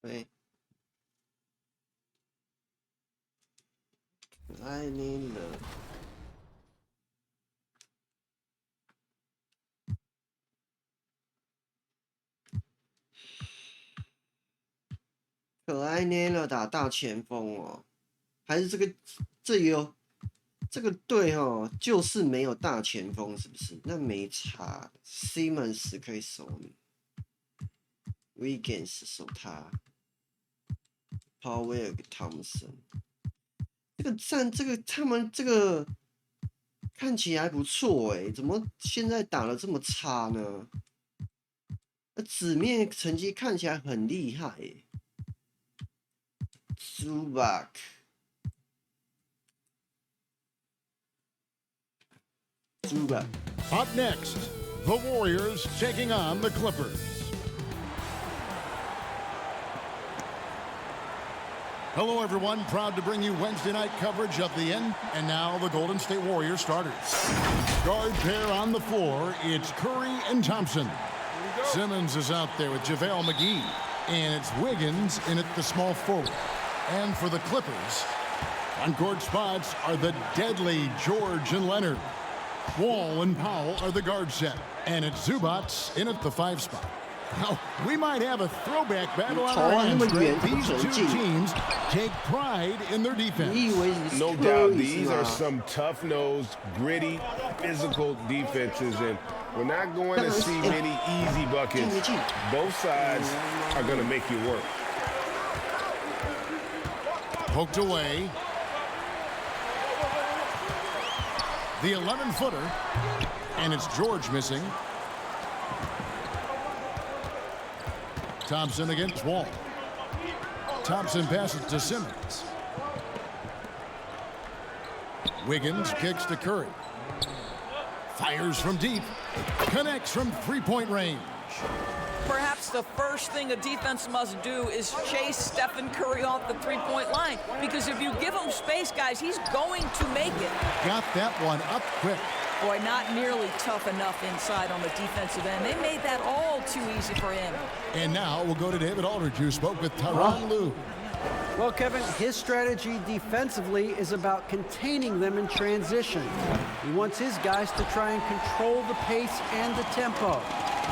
对，可爱你了。可爱捏了打大前锋哦，还是这个队哦，就是没有大前锋，是不是？那没差 ，Simmons 可以守你 ，Wiggins 守他 ，Powell 给 Thompson。他们这个看起来不错哎，怎么现在打得这么差呢？纸面成绩看起来很厉害哎。Zubac。Up next, the Warriors taking on the Clippers. Hello, everyone. Proud to bring you Wednesday night coverage of the end. And now the Golden State Warriors starters. Guard pair on the floor. It's Curry and Thompson. Simmons is out there with JaVale McGee. And it's Wiggins in at the small forward. And for the Clippers, on-court spots are the deadly George and Leonard. Wall and Powell are the guard set. And it's Zubac in at the 5 spot. Now, we might have a throwback battle on our hands. These two teams take pride in their defense. No doubt, these are some tough-nosed, gritty, physical defenses, and we're not going to see many easy buckets. Both sides are going to make you work. Poked away. The 11-footer, and it's George missing. Thompson against Wall. Thompson passes to Simmons. Wiggins kicks to Curry. Fires from deep. Connects from three-point range. Perhaps the first thing a defense must do is chase Stephen Curry off the three-point line. Because if you give him space, guys, he's going to make it. Got that one up quick. Boy, not nearly tough enough inside on the defensive end. They made that all too easy for him. And now we'll go to David Aldridge, who spoke with Tyronn Lue. Well, Kevin, his strategy defensively is about containing them in transition. He wants his guys to try and control the pace and the tempo.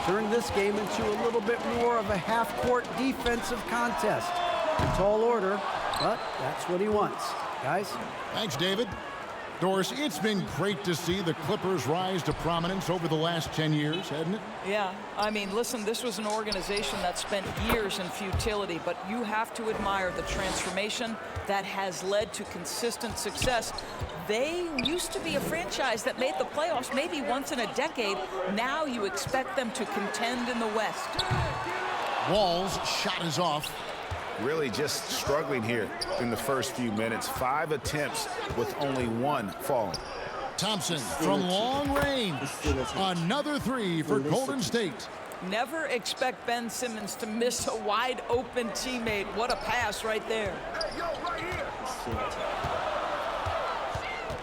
Turn this game into a little bit more of a half-court defensive contest. A tall order, but that's what he wants. Guys? Thanks, David. Doris, it's been great to see the Clippers rise to prominence over the last 10 years, hasn't it? Yeah, I mean, listen, this was an organization that spent years in futility, but you have to admire the transformation that has led to consistent success. They used to be a franchise that made the playoffs maybe once in a decade. Now you expect them to contend in the West. Wall's shot is off. Really just struggling here in the first few minutes. 5 attempts with only 1 falling. Thompson from long range. Another 3 for Golden State. Never expect Ben Simmons to miss a wide open teammate. What a pass right there.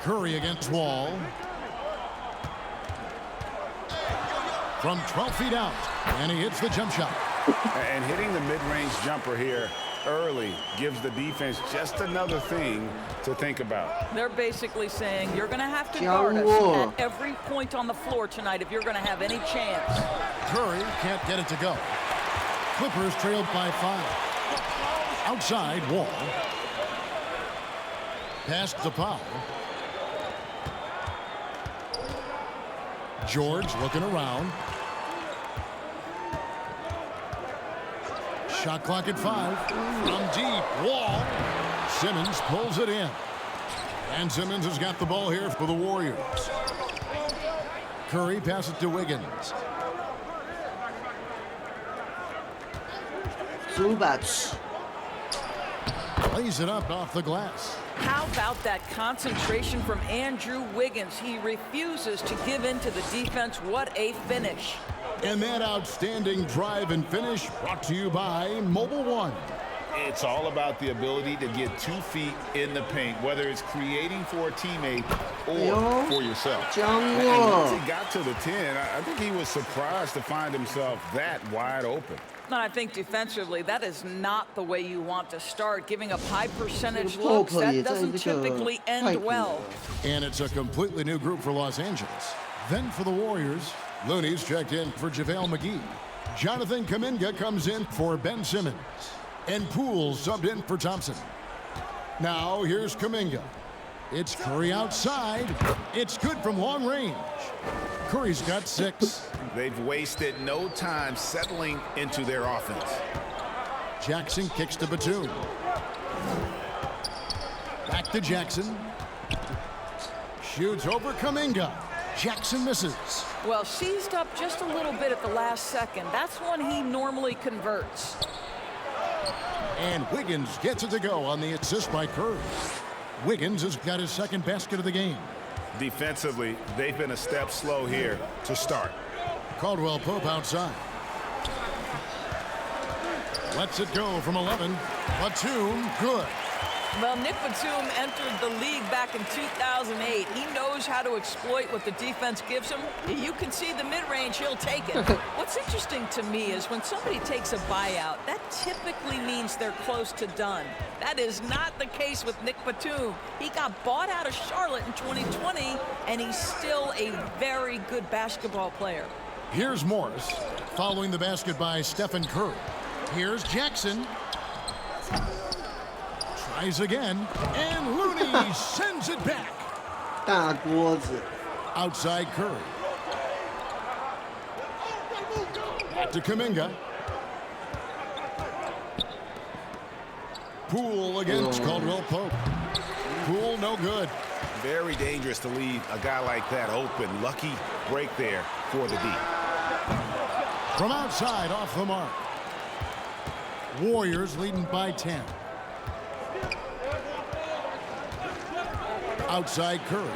Curry against Wall. From 12 feet out. And he hits the jump shot. And hitting the mid-range jumper here early gives the defense just another thing to think about. They're basically saying you're going to have to guard us at every point on the floor tonight if you're going to have any chance. Curry can't get it to go. Clippers trailed by 5. Outside, Wall. Pass to Powell. George looking around. Shot clock at 5. From deep, Wall. Simmons pulls it in. And Simmons has got the ball here for the Warriors. Curry passes to Wiggins. Zubac. Lays it up off the glass. How about that concentration from Andrew Wiggins? He refuses to give in to the defense. What a finish. And that outstanding drive and finish brought to you by Mobile One. It's all about the ability to get 2 feet in the paint, whether it's creating for a teammate or for yourself. And once he got to the 10, I think he was surprised to find himself that wide open. No, I think defensively, that is not the way you want to start. Giving up high percentage looks, that doesn't typically end well. And it's a completely new group for Los Angeles. Then for the Warriors, Looney's checked in for JaVale McGee. Jonathan Kuminga comes in for Ben Simmons. And Poole subbed in for Thompson. Now here's Kuminga. It's Curry outside. It's good from long range. Curry's got 6. They've wasted no time settling into their offense. Jackson kicks to Batum. Back to Jackson. Shoots over Kuminga. Jackson misses. Well, seized up just a little bit at the last second. That's when he normally converts. And Wiggins gets it to go on the assist by Curry. Wiggins has got his 2nd basket of the game. Defensively, they've been a step slow here to start. Caldwell Pope outside. Lets it go from 11. Batum, good. Well, Nick Batum entered the league back in 2008. He knows how to exploit what the defense gives him. You can see the mid-range, he'll take it. What's interesting to me is when somebody takes a buyout, that typically means they're close to done. That is not the case with Nick Batum. He got bought out of Charlotte in 2020, and he's still a very good basketball player. Here's Morris, following the basket by Stephen Curry. Here's Jackson. Tries again, and Looney sends it back. 大锅子 Outside Curry. Back to Kuminga. Poole against Caldwell Pope. Poole no good. Very dangerous to leave a guy like that open. Lucky break there for the D. From outside, off the mark. Warriors leading by 10. Outside Curry.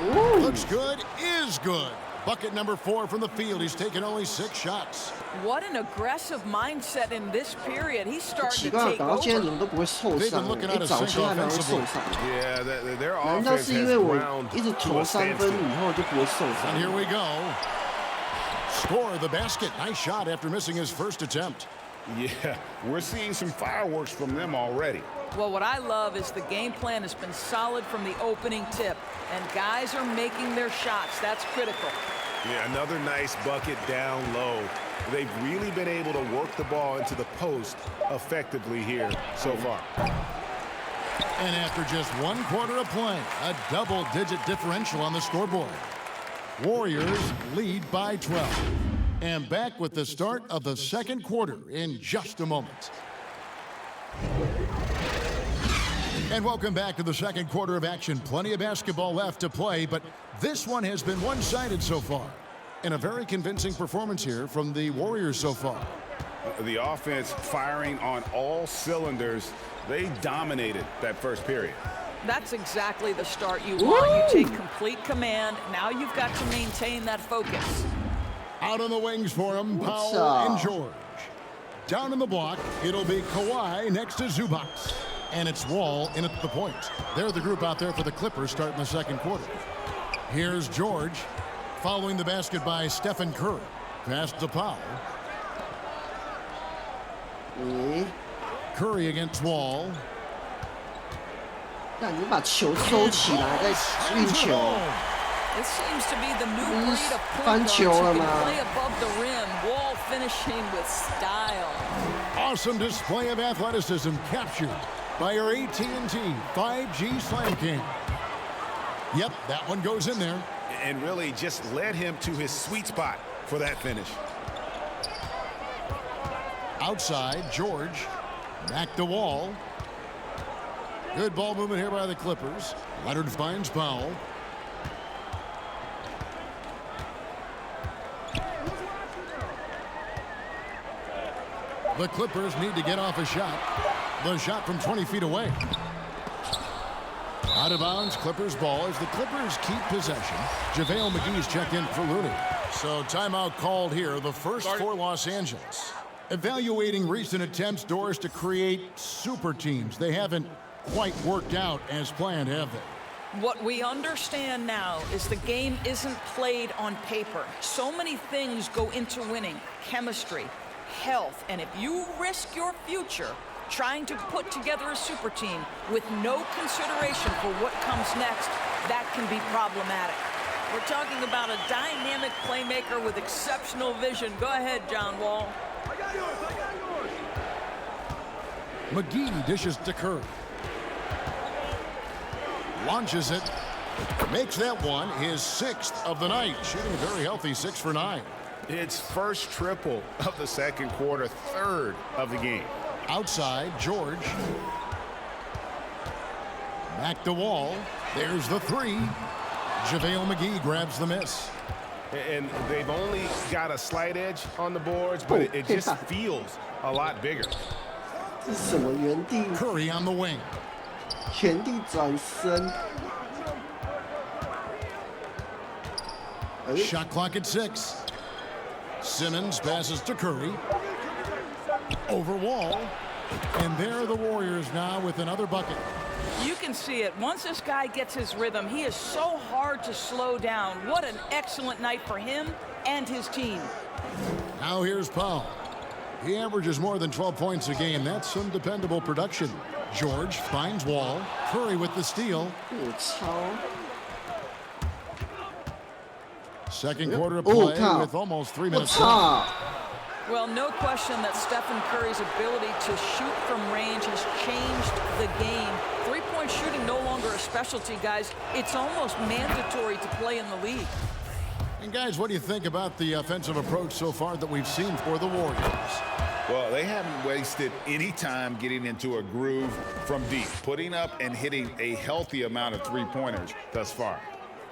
Ooh. Looks good, is good. Bucket number 4 from the field. He's taken only 6 shots. What an aggressive mindset in this period. He's starting to 奇怪， take 搞到现在 over. 怎么都不会受伤，一早起来还会受伤。 Yeah, their 难道 offense 是因 has 为我 ground 一直 to 投 a 3分 standstill. 以后就不会受 And here 伤？ we go. Score the basket. Nice shot after missing his first attempt. Yeah, we're seeing some fireworks from them already. Well, what I love is the game plan has been solid from the opening tip, and guys are making their shots. That's critical. Yeah, another nice bucket down low. They've really been able to work the ball into the post effectively here so far. And after just 1 quarter of play, a double-digit differential on the scoreboard. Warriors lead by 12. And back with the start of the 2nd quarter in just a moment. And welcome back to the 2nd quarter of action. Plenty of basketball left to play, but this one has been one-sided so far. And a very convincing performance here from the Warriors so far. The offense firing on all cylinders. They dominated that first period. That's exactly the start you want. You take complete command. Now you've got to maintain that focus. Out on the wings for him, Powell up? and George. Down in the block, it'll be Kawhi next to Zubac. And it's Wall in at the point. They're the group out there for the Clippers starting the 2nd quarter. Here's George, following the basket by Stephen Curry. Pass to Powell. Curry against Wall. 那你把球收起来，再运球。 This seems to be the new breed of point 翻 guards 球 who 了 can 吗？ play above the rim. Wall finishing with style. Awesome display of athleticism captured by our AT&T 5G Slam Cam. Yep, that one goes in there. And really just led him to his sweet spot for that finish. Outside, George. Back to Wall. Good ball movement here by the Clippers. Leonard finds Powell. The Clippers need to get off a shot. The shot from 20 feet away. Out of bounds, Clippers ball as the Clippers keep possession. JaVale McGee's checked in for Looney. So timeout called here, the first for Los Angeles. Evaluating recent attempts, Doris, to create super teams. They haven't quite worked out as planned, have they? What we understand now is the game isn't played on paper. So many things go into winning. Chemistry, health. And if you risk your future trying to put together a super team with no consideration for what comes next, that can be problematic. We're talking about a dynamic playmaker with exceptional vision. Go ahead, John Wall. McGee dishes to Curry. Launches it. Makes that one his 6th of the night. Shooting a very healthy 6 for 9. It's first triple of the second quarter, 3rd of the game. Outside, George. Back to Wall. There's the 3. JaVale McGee grabs the miss. And they've only got a slight edge on the boards, but it just feels a lot bigger. 这是什么原地 Curry on the wing. 原地转身？ Shot clock at 6. Simmons passes to Curry. Over Wall. And there are the Warriors now with another bucket. You can see it. Once this guy gets his rhythm, he is so hard to slow down. What an excellent night for him and his team. Now here's Powell. He averages more than 12 points a game. That's some dependable production. George finds Wall. Curry with the steal. 我操！ Second quarter play with almost 3 minutes left. Well, no question that Stephen Curry's ability to shoot from range has changed the game. Three-point shooting no longer a specialty, guys. It's almost mandatory to play in the league. And guys, what do you think about the offensive approach so far that we've seen for the Warriors? Well, they haven't wasted any time getting into a groove from deep, putting up and hitting a healthy amount of three-pointers thus far.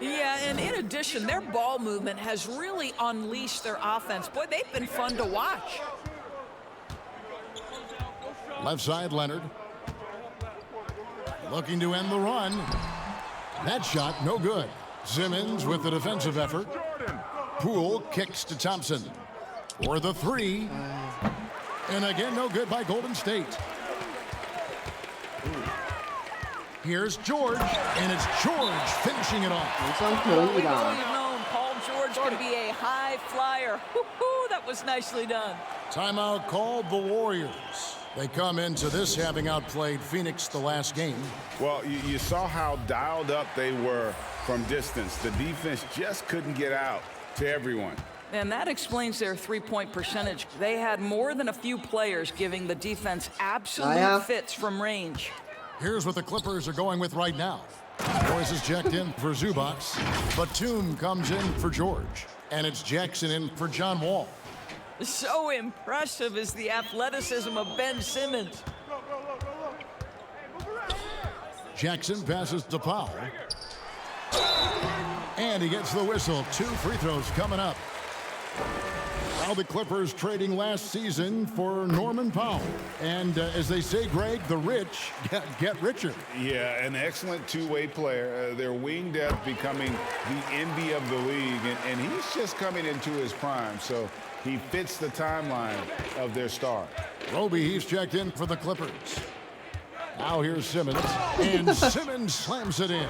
Yeah, and in addition, their ball movement has really unleashed their offense. Boy, they've been fun to watch. Left side, Leonard. Looking to end the run. That shot, no good. Simmons with the defensive effort. Poole kicks to Thompson for the 3. And again, no good by Golden State. Here's George, and it's George finishing it off. We've always known Paul George can be a high flyer. Woo-hoo, that was nicely done. Timeout called the Warriors. They come into this having outplayed Phoenix the last game. Well, you saw how dialed up they were from distance. The defense just couldn't get out to everyone. And that explains their three-point percentage. They had more than a few players giving the defense absolute fits from range. Here's what the Clippers are going with right now. Royce is checked in for Zubac. Batum comes in for George. And it's Jackson in for John Wall. So impressive is the athleticism of Ben Simmons. Jackson passes to Powell. And he gets the whistle. 2 free throws coming up. Now the Clippers trading last season for Norman Powell. And as they say, Greg, the rich get richer. Yeah, an excellent two-way player. Their wing depth becoming the envy of the league. And he's just coming into his prime. So he fits the timeline of their star. Roby, he's checked in for the Clippers. Now here's Simmons. And Simmons slams it in.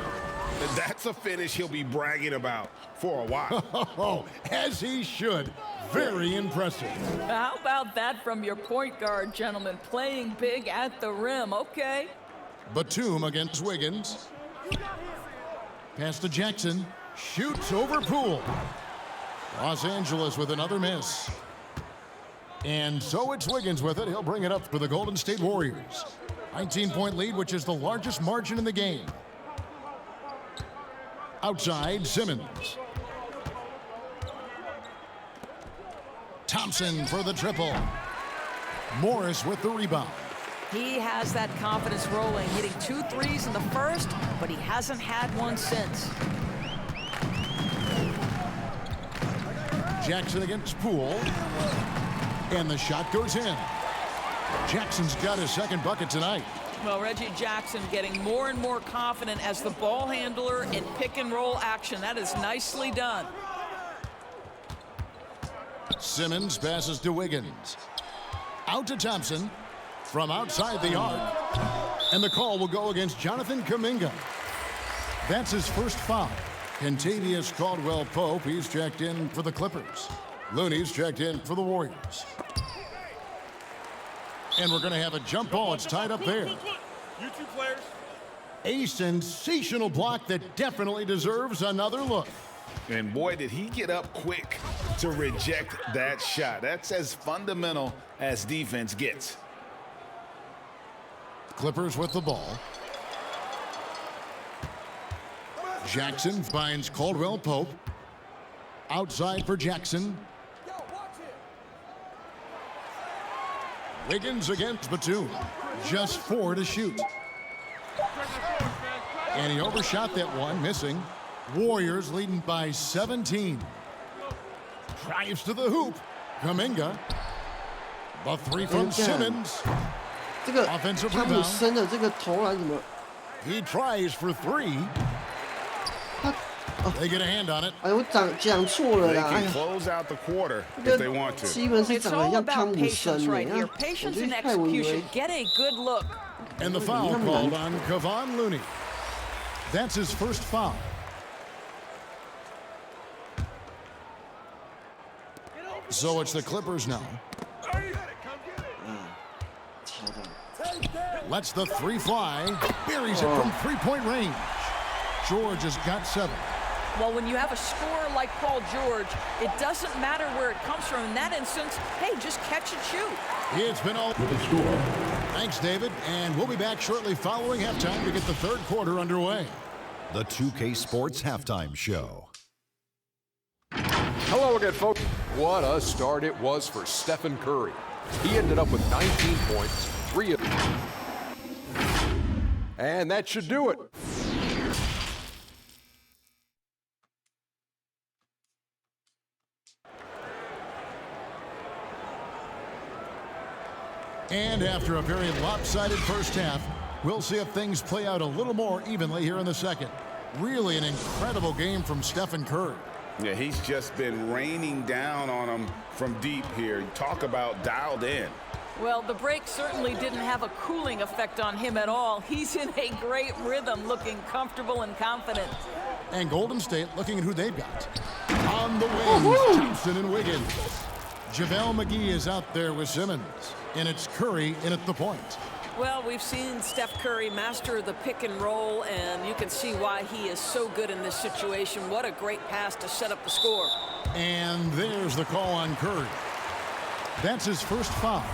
That's a finish he'll be bragging about for a while. As he should. Very impressive. How about that from your point guard, gentlemen? Playing big at the rim. Okay. Batum against Wiggins. Pass to Jackson. Shoots over Poole. Los Angeles with another miss. And so it's Wiggins with it. He'll bring it up for the Golden State Warriors. 19-point lead, which is the largest margin in the game. Outside, Simmons. Thompson for the triple. Morris with the rebound. He has that confidence rolling, hitting 2 threes in the first, but he hasn't had one since. Jackson against Poole. And the shot goes in. Jackson's got his second bucket tonight. Well, Reggie Jackson getting more and more confident as the ball handler in pick-and-roll action. That is nicely done. Simmons passes to Wiggins. Out to Thompson from outside the arc. And the call will go against Jonathan Kuminga. That's his first foul. Kentavious Caldwell-Pope, he's checked in for the Clippers. Looney's checked in for the Warriors. And we're going to have a jump ball. It's tied up there. You two players. A sensational block that definitely deserves another look. And boy, did he get up quick to reject that shot. That's as fundamental as defense gets. Clippers with the ball. Jackson finds Caldwell Pope. Outside for Jackson. Wiggins against Batum. Just 4 to shoot. And he overshot that one, missing. Warriors leading by 17. Drives to the hoop. Kuminga. The three from Simmons. 这个 Offensive 汤姆 rebound. 森的这个投篮怎么？ He tries for 3. 他 They get a hand on it. 哎，我讲错了 They 啦！哎 can 呀， close out the quarter 这 if they want 个 to. 基本是 It's 长得 all 像汤 about 姆森 patience 的 right 呀 here. 我 Patience 觉 and 得太我以为 execution. Get a good look. And the foul called on Kevon Looney. That's his first foul. So it's the Clippers now. 超大。 Lets the 3 fly. Buries it from 3-point range. George has got 7. Well, when you have a scorer like Paul George, it doesn't matter where it comes from. In that instance, hey, just catch and shoot. It's been all with the score. Thanks, David. And we'll be back shortly following halftime to get the third quarter underway. The 2K Sports Halftime Show. Hello again, folks. What a start it was for Stephen Curry. He ended up with 19 points, 3 of them. And that should do it. And after a very lopsided first half, we'll see if things play out a little more evenly here in the second. Really an incredible game from Stephen Curry. Yeah, he's just been raining down on them from deep here. Talk about dialed in. Well, the break certainly didn't have a cooling effect on him at all. He's in a great rhythm, looking comfortable and confident. And Golden State looking at who they've got. On the wings, Thompson and Wiggins. JaVale McGee is out there with Simmons. And it's Curry in at the point. Well, we've seen Steph Curry master the pick and roll, and you can see why he is so good in this situation. What a great pass to set up the score. And there's the call on Curry. That's his first foul.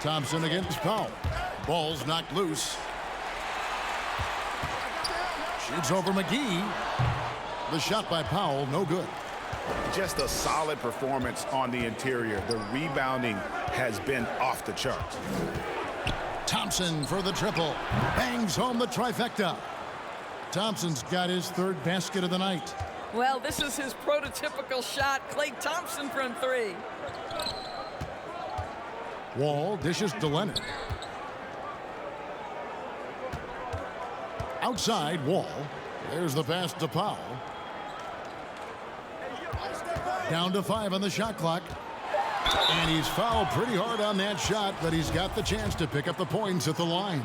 Thompson against Powell. Ball's knocked loose. Shoots over McGee. The shot by Powell, no good. Just a solid performance on the interior. The rebounding has been off the charts. Thompson for the triple. Bangs home the trifecta. Thompson's got his third basket of the night. Well, this is his prototypical shot. Klay Thompson from 3. Wall dishes to Leonard. Outside, Wall. There's the pass to Powell. Down to 5 on the shot clock. And he's fouled pretty hard on that shot, but he's got the chance to pick up the points at the line.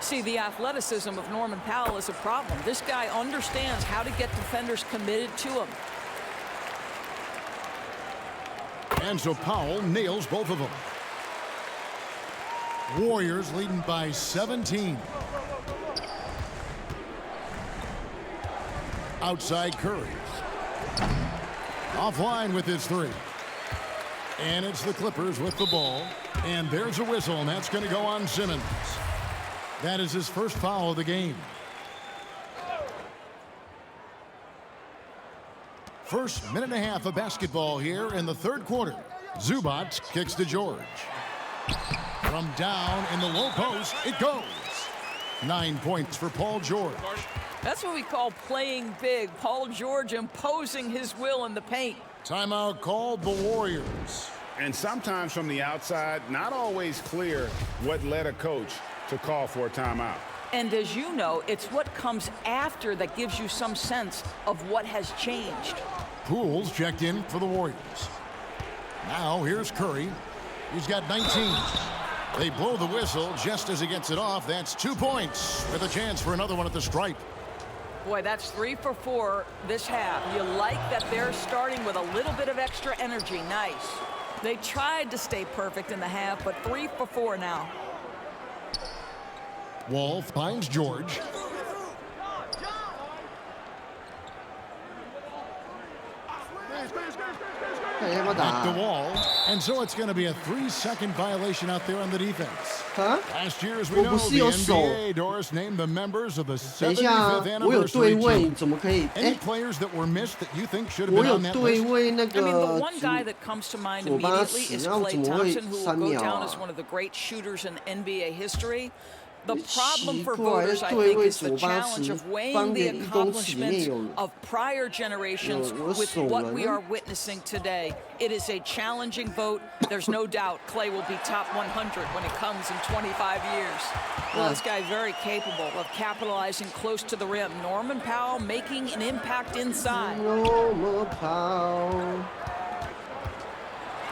See, the athleticism of Norman Powell is a problem. This guy understands how to get defenders committed to him. And so Powell nails both of them. Warriors leading by 17. Outside Curry. Offline with his 3. And it's the Clippers with the ball. And there's a whistle, and that's going to go on Simmons. That is his first foul of the game. First minute and a half of basketball here in the third quarter. Zubac kicks to George. From down in the low post, it goes. 9 points for Paul George. That's what we call playing big. Paul George imposing his will in the paint. Timeout called the Warriors. And sometimes from the outside, not always clear what led a coach to call for a timeout. And as you know, it's what comes after that gives you some sense of what has changed. Pools checked in for the Warriors. Now here's Curry. He's got 19. They blow the whistle just as he gets it off. That's 2 points with a chance for another one at the stripe. Boy, that's 3 for 4 this half. You like that they're starting with a little bit of extra energy. Nice. They tried to stay perfect in the half, but 3 for 4 now. Wall finds George. Back to Wall, and so it's going to be a 3-second violation out there on the defense. Last year, as we know, the NBA, Doris, named the members of the 75th anniversary team. Any players that were missed that you think should have been on that list? I mean, the one guy that comes to mind immediately is Klay Thompson, who will go down as one of the great shooters in NBA history. The problem for voters, I think, is the challenge of weighing the accomplishments of prior generations with what we are witnessing today. It is a challenging vote. There's no doubt Klay will be top 100 when it comes in 25 years. Well, this guy is very capable of capitalizing close to the rim. Norman Powell making an impact inside.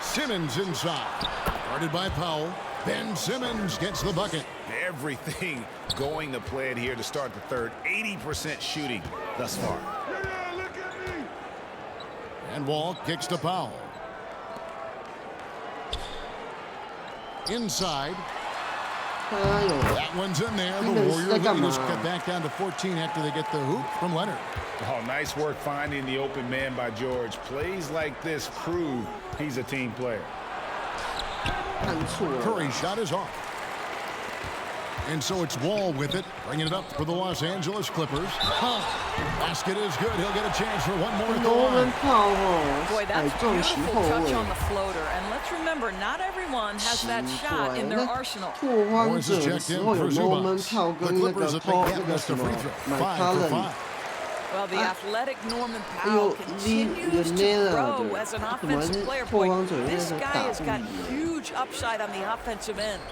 Simmons inside. Guarded by Powell. Ben Simmons gets the bucket. Everything going to plan here to start the third. 80% shooting thus far. And Wall kicks to Powell. Inside. That one's in there. The Warriors just get back down to 14 after they get the hoop from Leonard. Oh, nice work finding the open man by George. Plays like this prove he's a team player. Curry's shot is off. And so it's Wall with it, bringing it up for the Los Angeles Clippers. Basket is good. He'll get a chance for one more. Boy, that's a beautiful touch on the floater. And let's remember, not everyone has that shot in their arsenal. Morris is checked in for Zubats. The Clippers have been missed a free throw. 5 for 5. Well, the athletic Norman Powell continues to grow as an offensive player. Boy, this guy has got huge upside on the offensive end.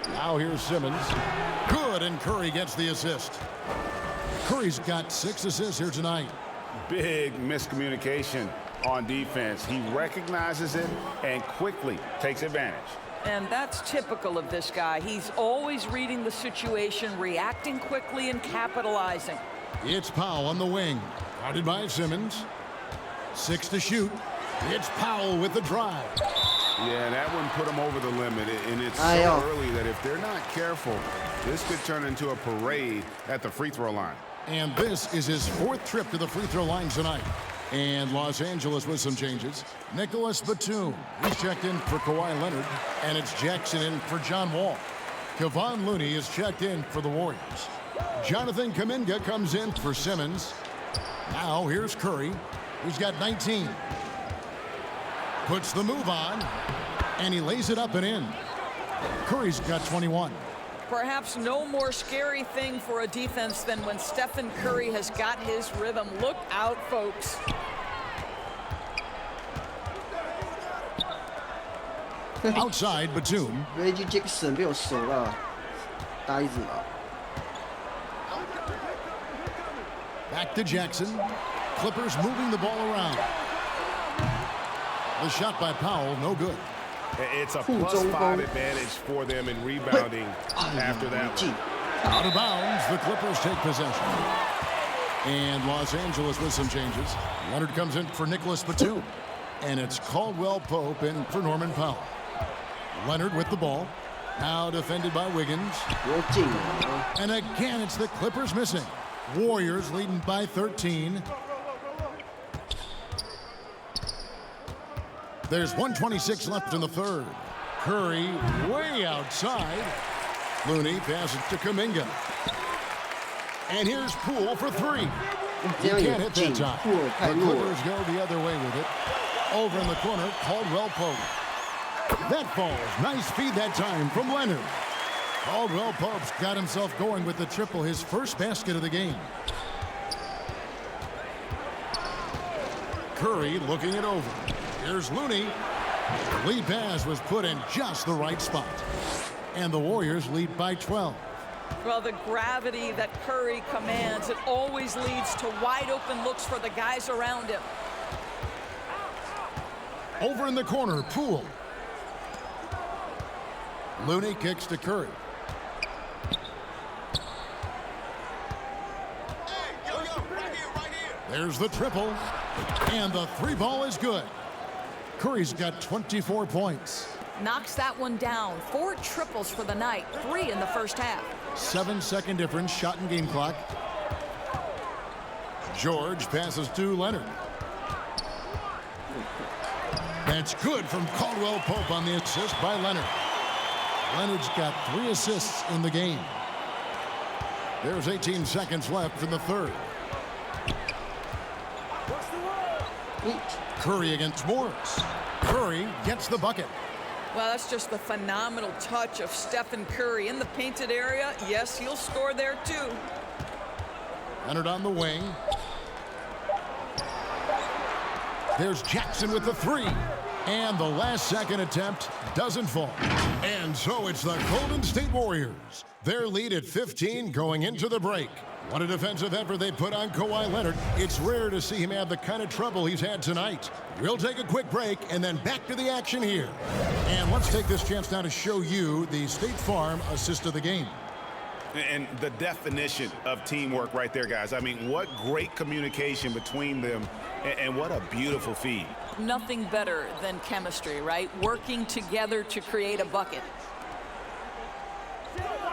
Now here's Simmons. Good, and Curry gets the assist. Curry's got 6 assists here tonight. Big miscommunication on defense. He recognizes it and quickly takes advantage. And that's typical of this guy. He's always reading the situation, reacting quickly, and capitalizing. It's Powell on the wing. Guarded by Simmons. 6 to shoot. It's Powell with the drive. Yeah, that one put him over the limit. And it's so early that if they're not careful, this could turn into a parade at the free throw line. And this is his 4th trip to the free throw line tonight. And Los Angeles with some changes. Nicholas Batum. He's checked in for Kawhi Leonard. And it's Jackson in for John Wall. Kevon Looney is checked in for the Warriors. Jonathan Kuminga comes in for Simmons. Now here's Curry, who's got 19. Puts the move on, and he lays it up and in. Curry's got 21. Perhaps no more scary thing for a defense than when Stephen Curry has got his rhythm. Look out, folks. Outside, Batum. Reggie Jackson 被我守了，呆子。Back to Jackson. Clippers moving the ball around. The shot by Powell, no good. It's a +5 advantage for them in rebounding after that one. Out of bounds, the Clippers take possession. And Los Angeles with some changes. Leonard comes in for Nicholas Batum. And it's Caldwell Pope in for Norman Powell. Leonard with the ball. Now defended by Wiggins. And again, it's the Clippers missing. Warriors leading by 13. There's 1:26 left in the third. Curry way outside. Looney passes to Kuminga. And here's Poole for 3. He can't hit that time. The Clippers go the other way with it. Over in the corner, Caldwell Pope. That falls. Nice feed that time from Leonard. Caldwell Pope's got himself going with the triple, his first basket of the game. Curry looking it over. Here's Looney. The lead pass was put in just the right spot. And the Warriors lead by 12. Well, the gravity that Curry commands, it always leads to wide open looks for the guys around him. Over in the corner, Poole. Looney kicks to Curry. There's the triple, and the three ball is good. Curry's got 24 points. Knocks that one down. 4 triples for the night, 3 in the first half. 7-second difference, shot and game clock. George passes to Leonard. That's good from Caldwell Pope on the assist by Leonard. Leonard's got 3 assists in the game. There's 18 seconds left in the third. Curry against Morris. Curry gets the bucket. Well, that's just the phenomenal touch of Stephen Curry in the painted area. Yes, he'll score there too. Leonard on the wing. There's Jackson with the 3. And the last second attempt doesn't fall. And so it's the Golden State Warriors. Their lead at 15 going into the break. What a defensive effort they put on Kawhi Leonard. It's rare to see him have the kind of trouble he's had tonight. We'll take a quick break and then back to the action here. And let's take this chance now to show you the State Farm assist of the game. And the definition of teamwork right there, guys. I mean, what great communication between them, and what a beautiful feed. Nothing better than chemistry, right? Working together to create a bucket.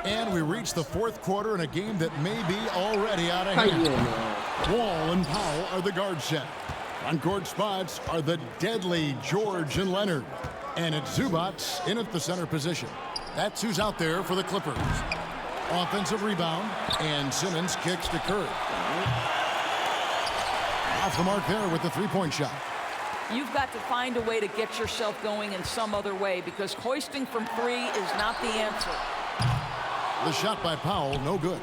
And we reach the fourth quarter in a game that may be already out of hand. Wall and Powell are the guard set. On-court spots are the deadly George and Leonard. And it's Zubats in at the center position. That's who's out there for the Clippers. Offensive rebound, and Simmons kicks to Curry. Off the mark there with the three-point shot. You've got to find a way to get yourself going in some other way, because hoisting from 3 is not the answer. The shot by Powell, no good.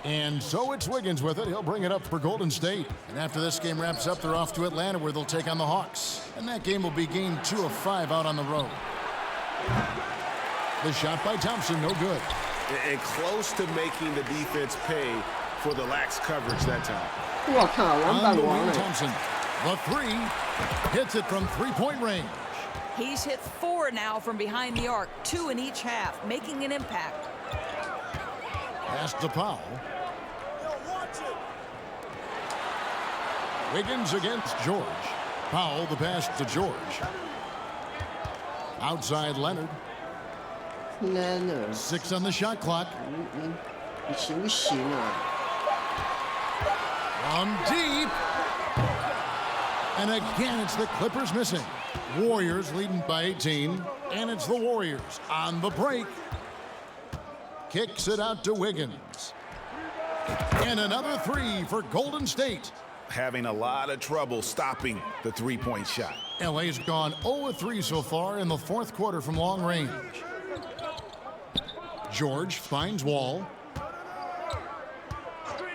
And so it's Wiggins with it. He'll bring it up for Golden State. And after this game wraps up, they're off to Atlanta, where they'll take on the Hawks. And that game will be game 2 of 5 out on the road. The shot by Thompson, no good. And close to making the defense pay for the lax coverage that time. On the wing, Thompson. The 3 hits it from three-point range. He's hit 4 now from behind the arc, 2 in each half, making an impact. Pass to Powell. Wiggins against George. Powell, the pass to George. Outside Leonard. 6 on the shot clock. From deep. And again, it's the Clippers missing. Warriors leading by 18. And it's the Warriors on the break. Kicks it out to Wiggins. And another 3 for Golden State. Having a lot of trouble stopping the three-point shot. LA's gone 0-3 so far in the fourth quarter from long range. George finds Wall.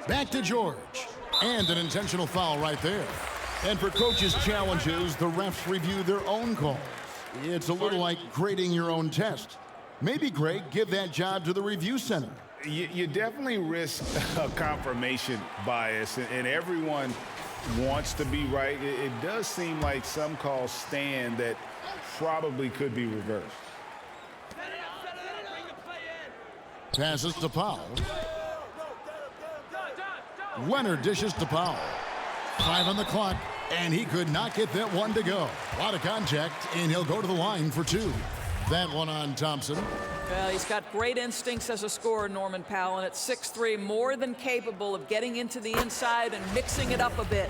Back to George. And an intentional foul right there. And for coaches' challenges, the refs review their own calls. It's a little like grading your own test. Maybe, Greg, give that job to the review center. You definitely risk a confirmation bias, and everyone wants to be right. It does seem like some calls stand that probably could be reversed. Passes to Powell. Leonard dishes to Powell. 5 on the clock, and he could not get that one to go. A lot of contact, and he'll go to the line for 2. That one on Thompson. Well, he's got great instincts as a scorer, Norman Powell, and at 6'3", more than capable of getting into the inside and mixing it up a bit.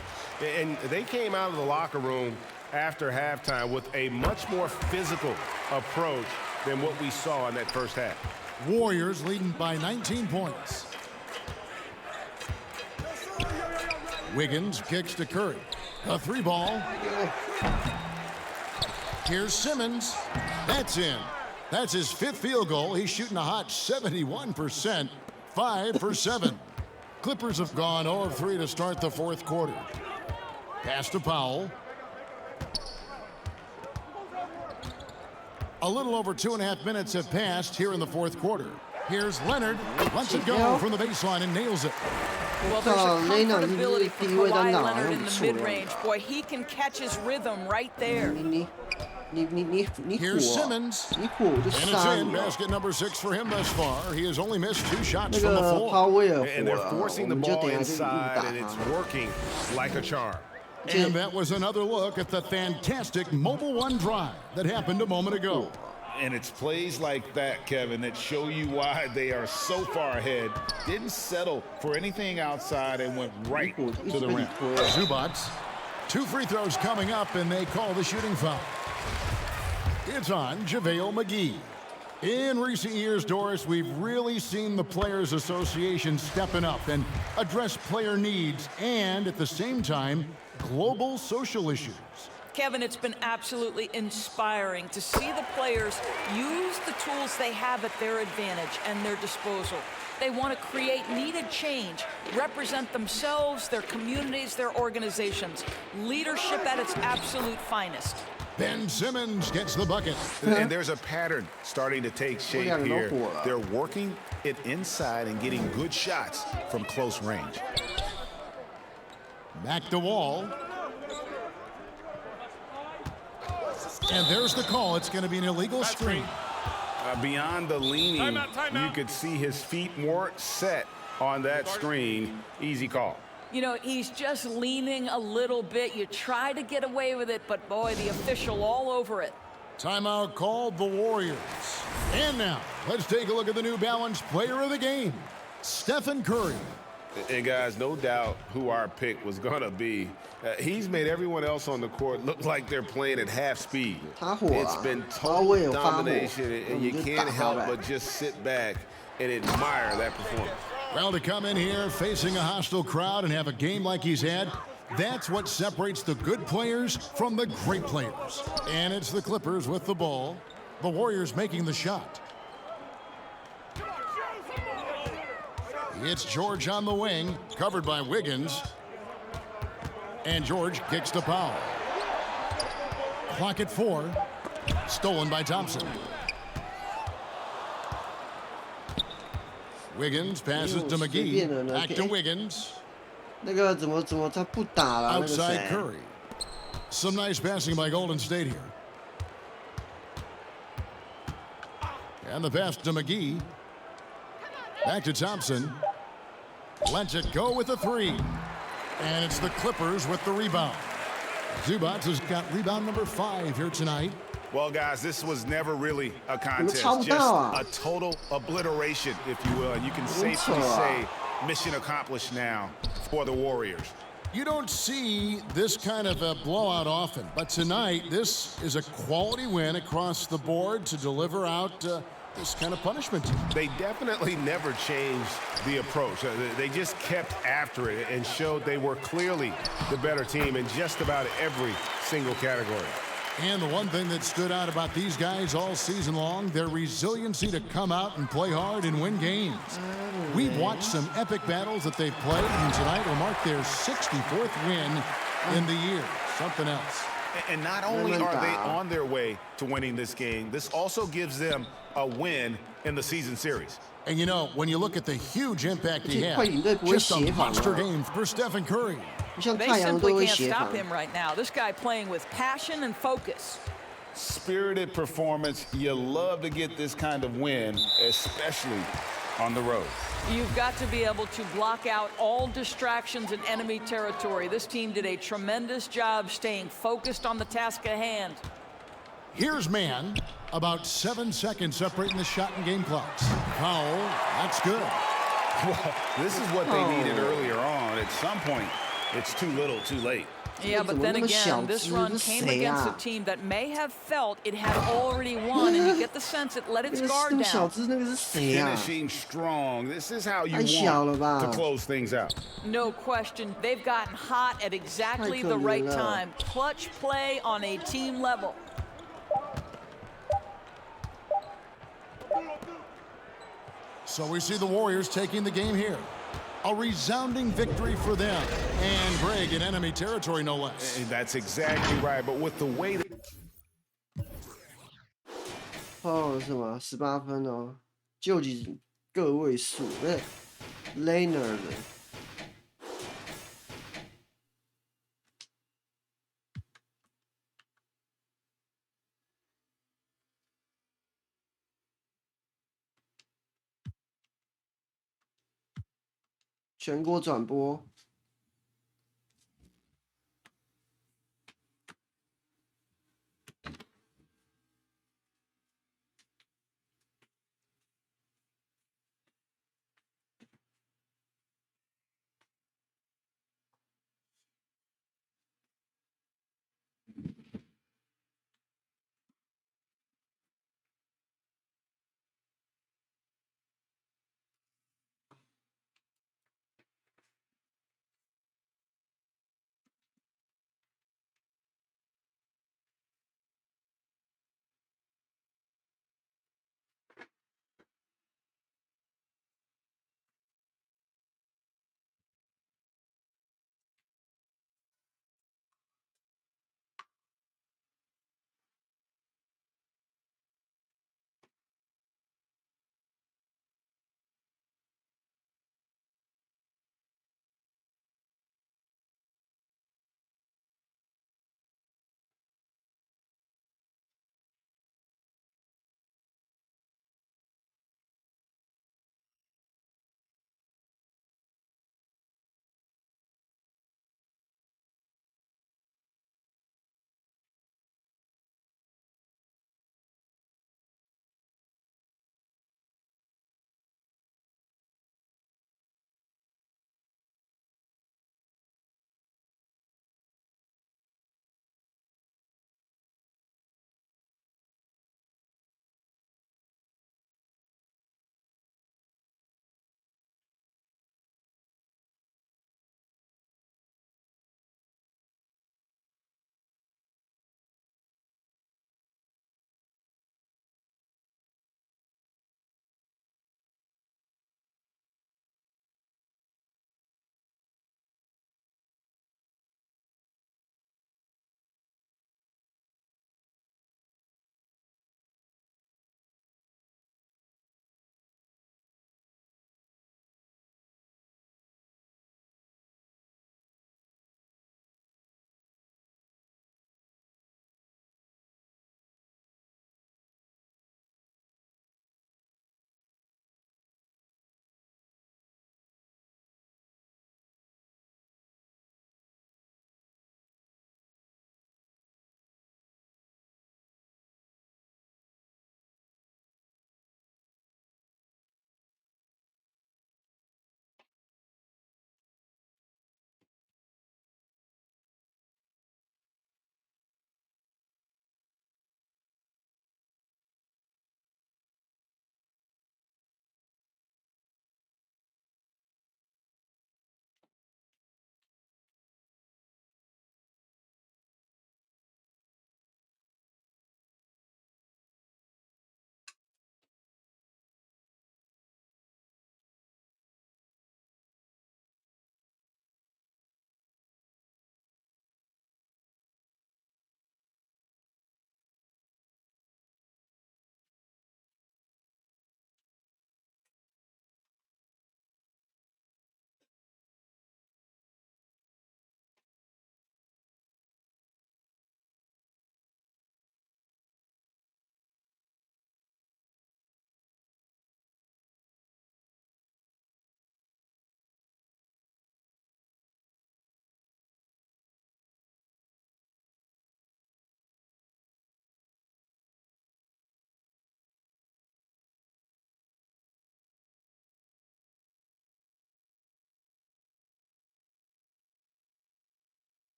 And they came out of the locker room after halftime with a much more physical approach than what we saw in that first half. Warriors leading by 19 points. Wiggins kicks to Curry. A 3-ball. Here's Simmons. That's in. That's his 5th field goal. He's shooting a hot 71%. 5 for 7. Clippers have gone 0-3 to start the fourth quarter. Pass to Powell. A little over 2.5 minutes have passed here in the fourth quarter. Here's Leonard. Lets it go from the baseline and nails it. Well, there's a comfortability for Kawhi Leonard in the mid-range. Boy, he can catch his rhythm right there. 你火 Here's Simmons. 你火我就 And it's 杀 in. 你哦。 Basket number 6 for him thus far. He has only missed 2 shots 那 from the 个 floor. 帕威尔火 And they're 了，我 forcing the 们就 ball 等下就硬 inside, 打 and it's 他。 working like a charm. And that was another look at the fantastic Mobile One drive that happened a moment ago. And it's plays like that, Kevin, that show you why they are so far ahead. Didn't settle for anything outside and went right to the rim. Zubac. 2 free throws coming up, and they call the shooting foul. It's on JaVale McGee. In recent years, Doris, we've really seen the Players Association stepping up and address player needs and, at the same time, global social issues. Kevin, it's been absolutely inspiring to see the players use the tools they have at their advantage and their disposal. They want to create needed change, represent themselves, their communities, their organizations. Leadership at its absolute finest. Ben Simmons gets the bucket. And there's a pattern starting to take shape here. They're working it inside and getting good shots from close range. Back to Wall. And there's the call. It's going to be an illegal screen. Beyond the leaning, you could see his feet more set on that screen. Easy call. You know, he's just leaning a little bit. You try to get away with it, but boy, the official all over it. Timeout called the Warriors. And now, let's take a look at the New Balance player of the game, Stephen Curry. And guys, no doubt who our pick was going to be. He's made everyone else on the court look like they're playing at half speed. It's been total domination, and you can't help but just sit back and admire that performance. Well, to come in here facing a hostile crowd and have a game like he's had, that's what separates the good players from the great players. And it's the Clippers with the ball. The Warriors making the shot. It's George on the wing, covered by Wiggins. And George kicks the foul. Clock at 4. Stolen by Thompson. Wiggins passes to McGee. Back to Wiggins. Outside Curry. Some nice passing by Golden State here. And the pass to McGee. Back to Thompson. Lets it go with the 3. And it's the Clippers with the rebound. Zubac has got rebound number 5 here tonight. Well, guys, this was never really a contest. Just a total obliteration, if you will. And you can safely say mission accomplished now for the Warriors. You don't see this kind of a blowout often, but tonight this is a quality win across the board to deliver out this kind of punishment. They definitely never changed the approach. They just kept after it and showed they were clearly the better team in just about every single category. And the one thing that stood out about these guys all season long, their resiliency to come out and play hard and win games. We've watched some epic battles that they've played, and tonight will mark their 64th win in the year. Something else. And not only are they on their way to winning this game, this also gives them a win in the season series. And you know, when you look at the huge impact he had, just a monster game for Stephen Curry. They simply can't stop him right now. This guy playing with passion and focus. Spirited performance. You love to get this kind of win, especially on the road. You've got to be able to block out all distractions in enemy territory. This team did a tremendous job staying focused on the task at hand. Here's man. About 7 seconds separating the shot and game clocks. Foul. That's good. Well, this is what they needed earlier on. At some point, it's too little, too late. Yeah, but then again, this run came against a team that may have felt it had already won, and you get the sense it let its guard down. Finishing strong. This is how you want to close things out. No question. They've gotten hot at exactly the right time. Clutch play on a team level. So we see the Warriors taking the game here. A resounding victory for them. And Greg in enemy territory, no less. And that's exactly right. But with the way that... 是吗？18分哦，就几个位数。Leonard。全国转播。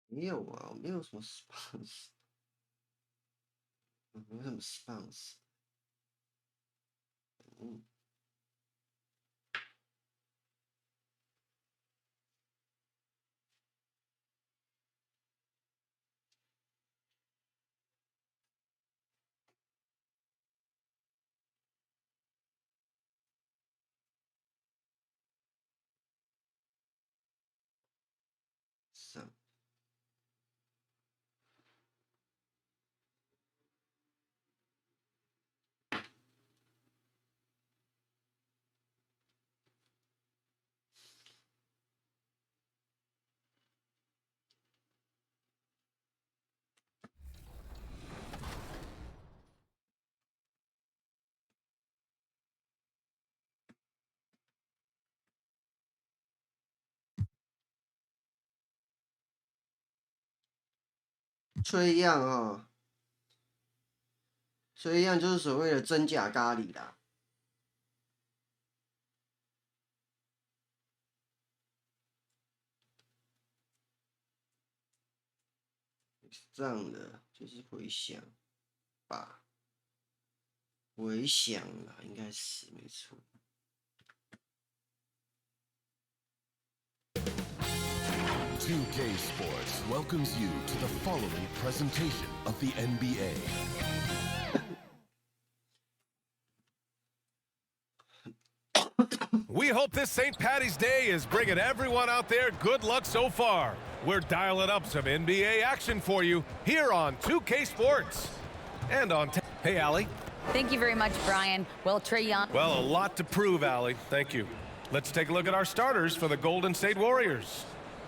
没有啊，没有什么 sponsor， 没什么 sponsor。嗯。崔样啊，崔样就是所谓的真假咖喱啦。这样的就是回响吧，回响啦，应该是没错。2K Sports welcomes you to the following presentation of the NBA. We hope this St. Paddy's Day is bringing everyone out there good luck so far. We're dialing up some NBA action for you here on 2K Sports. And on... Hey, Allie. Thank you very much, Brian. Well, Trae Young... Well, a lot to prove, Allie. Thank you. Let's take a look at our starters for the Golden State Warriors.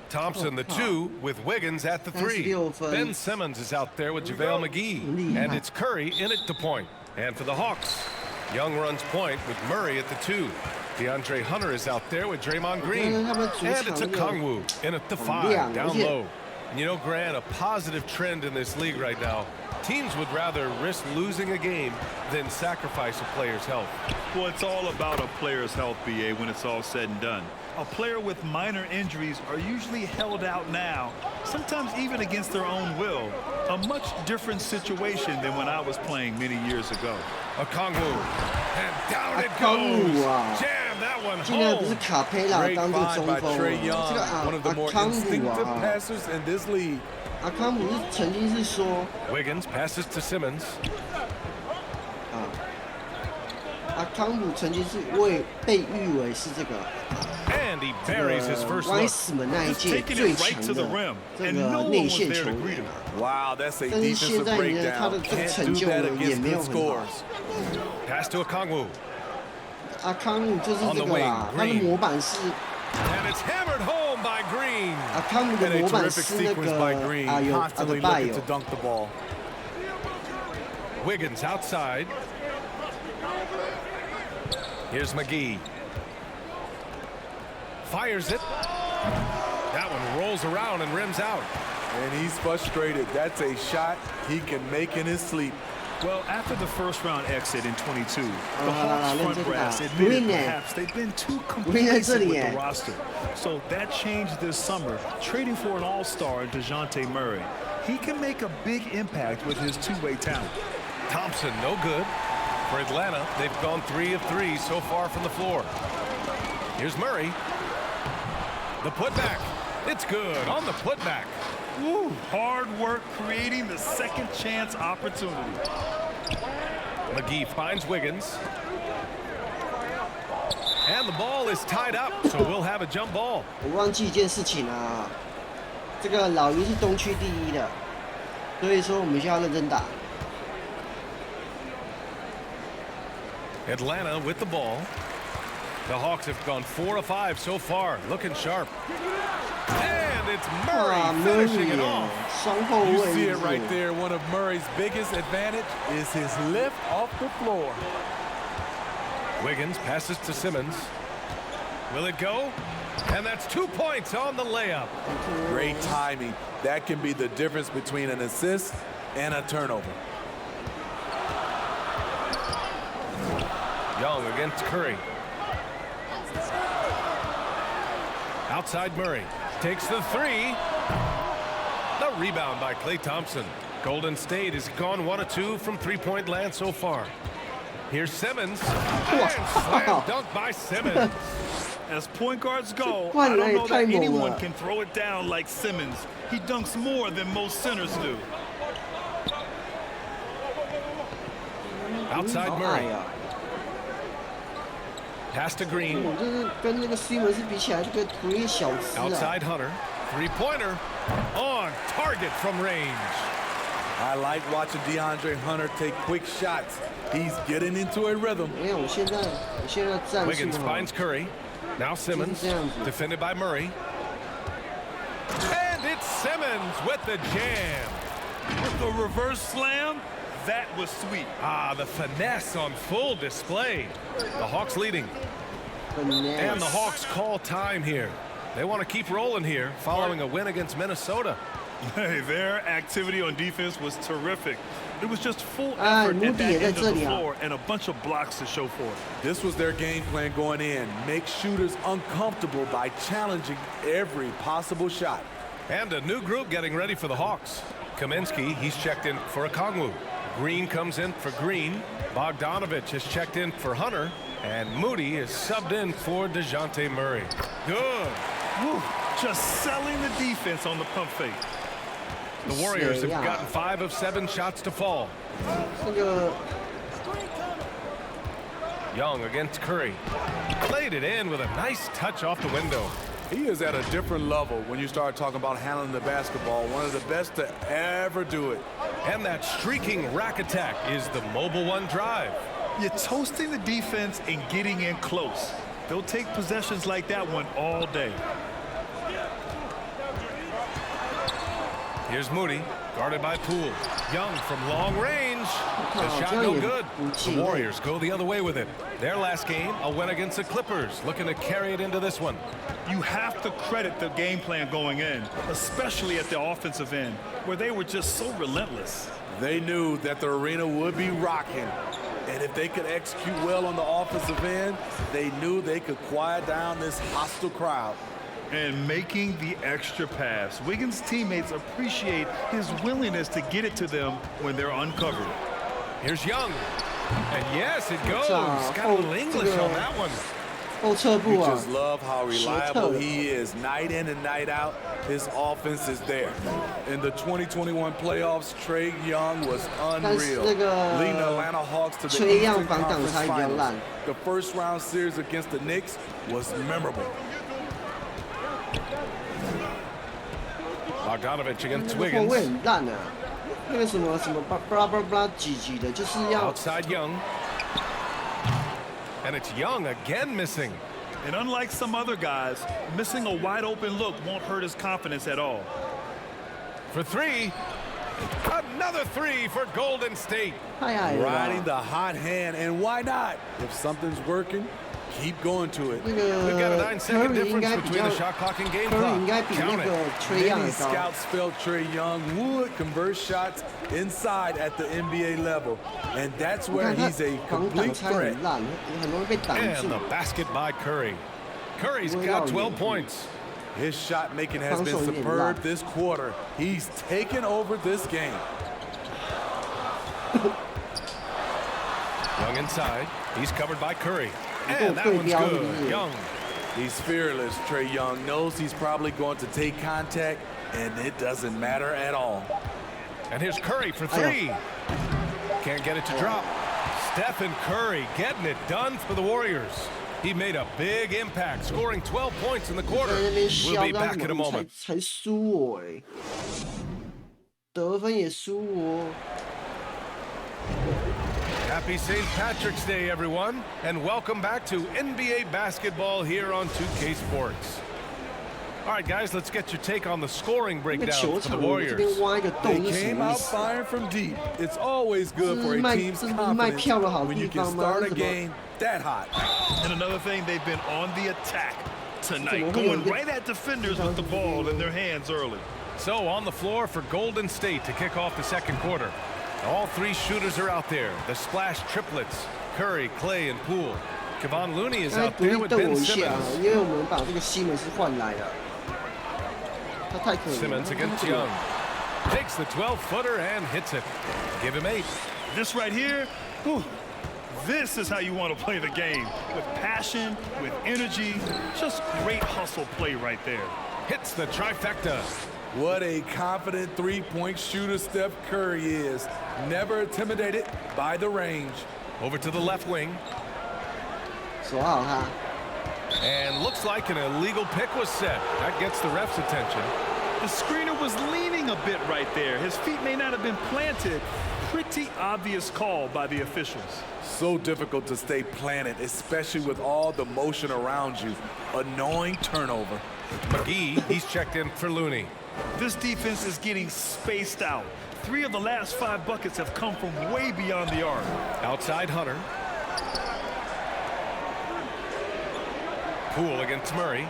Thompson, the 2, with Wiggins at the 3. Ben Simmons is out there with JaVale McGee. And it's Curry in at the point. And for the Hawks, Young runs point with Murray at the 2. DeAndre Hunter is out there with Draymond Green. And it's a Kongwu in at the 5, down low. And you know, Grant, a positive trend in this league right now. Teams would rather risk losing a game than sacrifice a player's health. Well, it's all about a player's health, BA, when it's all said and done. A player with minor injuries are usually held out now, sometimes even against their own will. A much different situation than when I was playing many years ago. A Kongwu. And down it goes. Jam that one home. Great find by Trae Young, one of the more instinctive passers in this league. 阿康姆曾经是说 Wiggins passes to Simmons. 阿康姆曾经是被誉为是这个 And he buries his first 歪 look. 死门那一届最强的这个内线球员。 Wow, that's a 但是现 defensive 在呢，他 breakdown. 的这个 Can't 成 do 就 that 呢也 against 没有 good 很好。 scores. Pass to a Kongwu. 阿康姆就是这个啦，他的模板是 And it's hammered home by Green. 阿康姆的 And a 模板 terrific 是那 sequence by Green, 个有 constantly looking to dunk the ball. Wiggins outside. Here's McGee. Fires it. That one rolls around and rims out. And he's frustrated. That's a shot he can make in his sleep. Well, after the first-round exit in 22, the Hawks front brass admitted perhaps they've been too complacent with the roster. So that changed this summer, trading for an all-star in DeJounte Murray. He can make a big impact with his two-way talent. Thompson, no good. For Atlanta, they've gone 3 of 3 so far from the floor. Here's Murray. The putback. It's good on the putback. Woo, hard work creating the second chance opportunity. McGee finds Wiggins. And the ball is tied up, so we'll have a jump ball. 我忘记一件事情啊，这个老鹰是东区第1的，所以说我们需要认真打。 Atlanta with the ball. The Hawks have gone 4 of 5 so far, looking sharp. And it's Murray finishing it off. You see it right there. One of Murray's biggest advantage is his lift off the floor. Wiggins passes to Simmons. Will it go? And that's 2 points on the layup. Great timing. That can be the difference between an assist and a turnover. Young against Curry. Outside Murray. Takes the 3. The rebound by Klay Thompson. Golden State has gone 1 of 2 from three-point land so far. Here's Simmons. And slam dunk by Simmons. As point guards go, I don't know that anyone can throw it down like Simmons. He dunks more than most centers do. Outside Murray. Pass to Green. Outside Hunter. Three-pointer on target from range. I like watching DeAndre Hunter take quick shots. He's getting into a rhythm. Wiggins finds Curry. Now Simmons, defended by Murray. And it's Simmons with the jam. With the reverse slam, that was sweet. Ah, the finesse on full display. The Hawks leading. And the Hawks call time here. They want to keep rolling here following a win against Minnesota. Hey, their activity on defense was terrific. It was just full effort at that end of the floor and a bunch of blocks to show for it. This was their game plan going in. Make shooters uncomfortable by challenging every possible shot. And a new group getting ready for the Hawks. Kaminsky, he's checked in for Okongwu. Green comes in for Green. Bogdanovich has checked in for Hunter. And Moody is subbed in for DeJounte Murray. Good. Woo. Just selling the defense on the pump fake. The Warriors have gotten 5 of 7 shots to fall. Young against Curry. Played it in with a nice touch off the window. He is at a different level when you start talking about handling the basketball. One of the best to ever do it. And that streaking rack attack is the mobile one drive. You're toasting the defense and getting in close. They'll take possessions like that one all day. Here's Moody, guarded by Poole. Young from long range. The shot no good. The Warriors go the other way with it. Their last game, a win against the Clippers, looking to carry it into this one. You have to credit the game plan going in, especially at the offensive end, where they were just so relentless. They knew that the arena would be rocking. And if they could execute well on the offensive end, they knew they could quiet down this hostile crowd. And making the extra pass. Wiggins' teammates appreciate his willingness to get it to them when they're uncovered. Here's Young. And yes, it goes. Got a little English on that one. You just love how reliable he is. Night in and night out, his offense is there. In the 2021 playoffs, Trae Young was unreal, leading the Atlanta Hawks to the Eastern Conference Finals. The first-round series against the Knicks was memorable. Bogdanovich against Wiggins. Outside Young. And it's Young again missing. And unlike some other guys, missing a wide open look won't hurt his confidence at all. For 3. Another 3 for Golden State. Riding the hot hand, and why not? If something's working, keep going to it. We've got a 9-second difference between the shot clock and game clock. Count it. Many scouts felt Trae Young would convert shots inside at the NBA level, and that's where he's a complete threat. And the basket by Curry. Curry's got 12 points. His shot making has been superb this quarter. He's taken over this game. Young inside. He's covered by Curry. And that one's good. Young. He's fearless. Trae Young knows he's probably going to take contact, and it doesn't matter at all. And here's Curry for 3. Can't get it to drop. Stephen Curry getting it done for the Warriors. He made a big impact, scoring 12 points in the quarter. We'll be back in a moment. Happy St. Patrick's Day, everyone, and welcome back to NBA basketball here on 2K Sports. All right, guys, let's get your take on the scoring breakdown for the Warriors. They came out firing from deep. It's always good for a team's confidence when you can start a game that hot. And another thing, they've been on the attack tonight, going right at defenders with the ball in their hands early. So on the floor for Golden State to kick off the second quarter. All 3 shooters are out there. The splash triplets, Curry, Clay, and Poole. Kevon Looney is out there with Ben Simmons. Simmons against Young. Takes the 12-footer and hits it. Give him 8. This right here, whew, this is how you want to play the game. With passion, with energy, just great hustle play right there. Hits the trifecta. What a confident three-point shooter Steph Curry is. Never intimidated by the range. Over to the left wing. And looks like an illegal pick was set. That gets the ref's attention. The screener was leaning a bit right there. His feet may not have been planted. Pretty obvious call by the officials. So difficult to stay planted, especially with all the motion around you. Annoying turnover. McGee, he's checked in for Looney. This defense is getting spaced out. 3 of the last 5 buckets have come from way beyond the arc. Outside Hunter. Poole against Murray.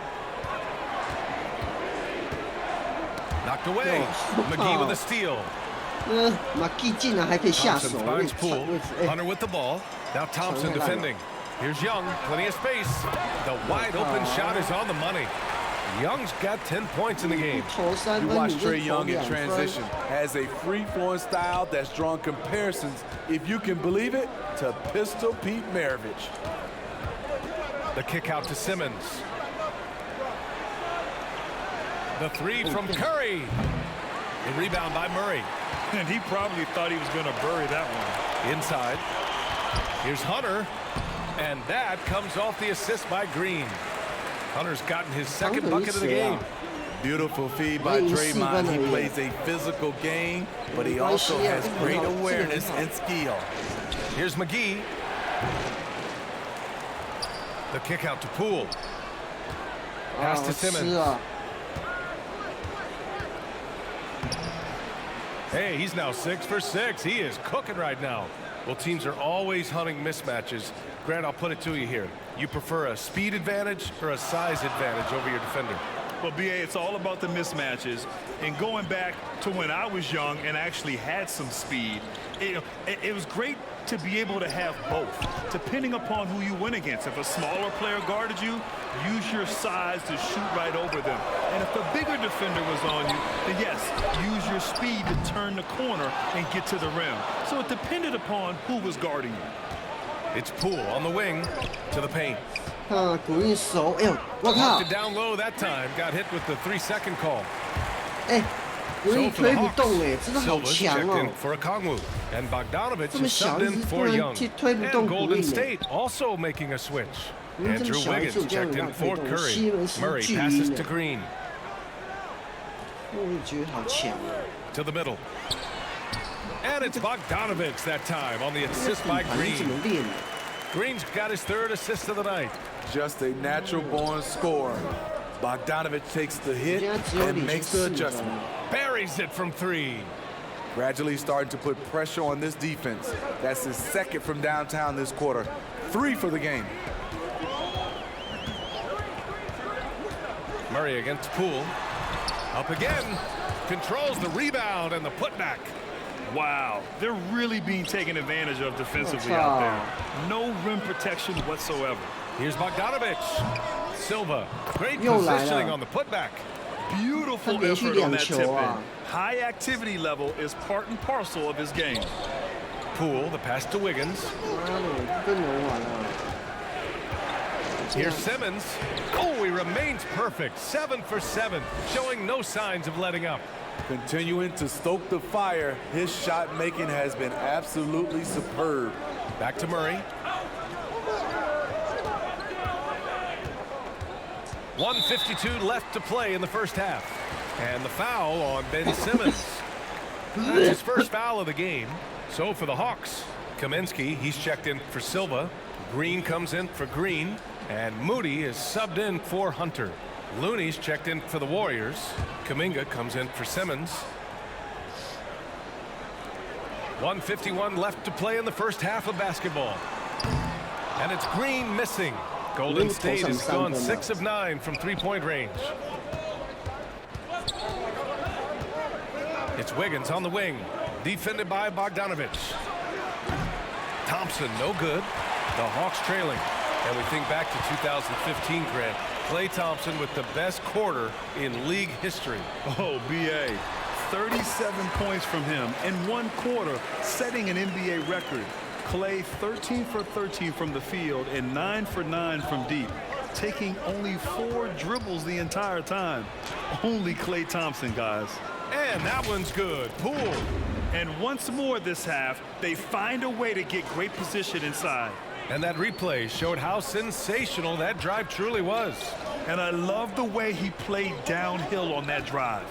Blocked away. McGee with a steal. McGee 竟然还可以下手。 Finds Poole. Hunter with the ball. Now Thompson defending. Here's Young. Plenty of space. The wide open shot is on the money. Young's got 10 points in the game. You watch Trae Young in transition. Has a free-flowing style that's drawn comparisons, if you can believe it, to Pistol Pete Maravich. The kick out to Simmons. The three from Curry. The rebound by Murray. And he probably thought he was going to bury that one. Inside. Here's Hunter. And that comes off the assist by Green. Hunter's gotten his second bucket of the game. Beautiful feed by Draymond. He plays a physical game, but he also has great awareness and skill. Here's McGee. The kick out to Poole. Pass to Simmons. Hey, he's now 6 for 6. He is cooking right now. Well, teams are always hunting mismatches. Grant, I'll put it to you here. You prefer a speed advantage or a size advantage over your defender? Well, BA, it's all about the mismatches. And going back to when I was young and actually had some speed, it was great to be able to have both, depending upon who you went against. If a smaller player guarded you, use your size to shoot right over them. And if a bigger defender was on you, then yes, use your speed to turn the corner and get to the rim. So it depended upon who was guarding you. It's Poole on the wing to the paint. 古运手，哎呦，我靠！ Down low that time, got hit with the 3-second call. 哎，古运推不动哎，真的好 Silva's 强 checked 哦 in！ for a Kongwu, and Bogdanovich 这么 is 小 subbed 一 in 只，突 for 然 Young. 推不 And 动古 Golden 运哎。 State also making a switch. 古运这么 Andrew 小一只， Wiggins 我这样 checked 有 in 办法 for 推动。 Curry. 西门是 Murray 巨 passes 婴 to 哎， Green. 我也觉得好强啊！ To the middle. And it's Bogdanovich that time on the assist by 你怎么 Green. 练的？ Green's got his 3rd assist of the night. Just a natural-born scorer. Bogdanovich takes the hit and makes the adjustment. Buries it from 3. Gradually starting to put pressure on this defense. That's his 2nd from downtown this quarter. 3 for the game. Murray against Poole. Up again. Controls the rebound and the putback. Wow, they're really being taken advantage of defensively out there. No rim protection whatsoever. Here's Bogdanovich. Silva. Great positioning on the putback. Beautiful effort on that tip-in. High activity level is part and parcel of his game. Poole, the pass to Wiggins. Here's Simmons. Oh, he remains perfect. 7 for 7, showing no signs of letting up. Continuing to stoke the fire, his shot making has been absolutely superb. Back to Murray. 1:52 left to play in the first half. And the foul on Ben Simmons. That's his first foul of the game. So for the Hawks, Kaminsky, he's checked in for Silva. Green comes in for Green. And Moody is subbed in for Hunter. Looney's checked in for the Warriors. Kuminga comes in for Simmons. 1:51 left to play in the first half of basketball. And it's Green missing. Golden State has gone 6 of 9 from 3-point range. It's Wiggins on the wing, defended by Bogdanovich. Thompson, no good. The Hawks trailing. And we think back to 2015, Grant. Klay Thompson with the best quarter in league history. Oh, BA. 37 points from him in 1 quarter, setting an NBA record. Klay 13 for 13 from the field and 9 for 9 from deep, taking only 4 dribbles the entire time. Only Klay Thompson, guys. And that one's good. Poole. And once more this half, they find a way to get great position inside. And that replay showed how sensational that drive truly was. And I love the way he played downhill on that drive.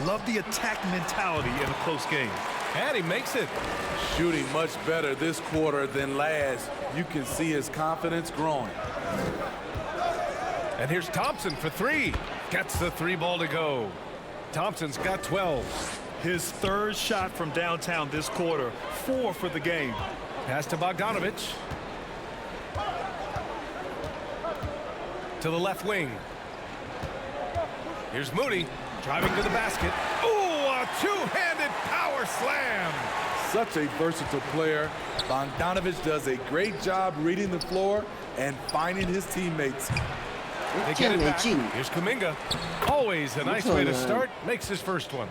Love the attack mentality in a close game. And he makes it. Shooting much better this quarter than last. You can see his confidence growing. And here's Thompson for 3. Gets the 3 ball to go. Thompson's got 12. His 3rd shot from downtown this quarter. 4 for the game. Pass to Bogdanovich. To the left wing. Here's Moody. Driving to the basket. Ooh, a two-handed power slam. Such a versatile player. Bogdanovich does a great job reading the floor and finding his teammates. They get it back. Here's Kuminga. Always a nice way to start. Makes his first one.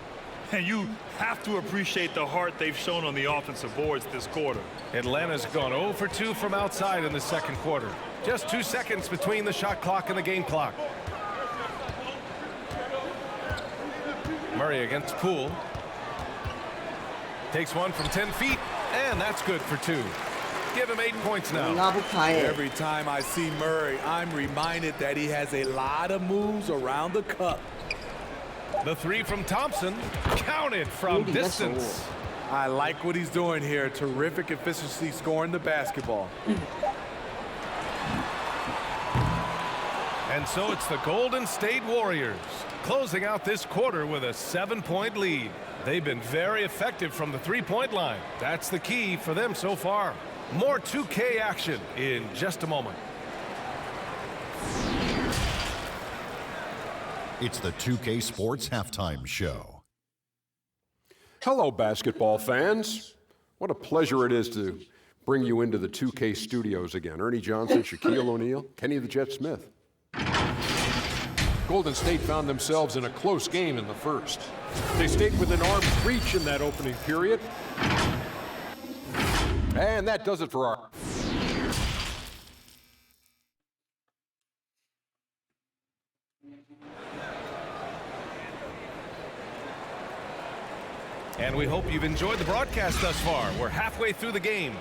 And you have to appreciate the heart they've shown on the offensive boards this quarter. Atlanta's gone 0 for 2 from outside in the second quarter. Just 2 seconds between the shot clock and the game clock. Murray against Poole. Takes one from 10 feet, and that's good for 2. Give him 8 points now. Every time I see Murray, I'm reminded that he has a lot of moves around the cup. The 3 from Thompson, counted from distance. I like what he's doing here. Terrific efficiency scoring the basketball. And so it's the Golden State Warriors closing out this quarter with a 7-point lead. They've been very effective from the three-point line. That's the key for them so far. More 2K action in just a moment. It's the 2K Sports Halftime Show. Hello, basketball fans. What a pleasure it is to bring you into the 2K studios again. Ernie Johnson, Shaquille O'Neal, Kenny the Jet Smith. Golden State found themselves in a close game in the first. They stayed within arm's reach in that opening period. And that does it for our... And we hope you've enjoyed the broadcast thus far. We're halfway through the game.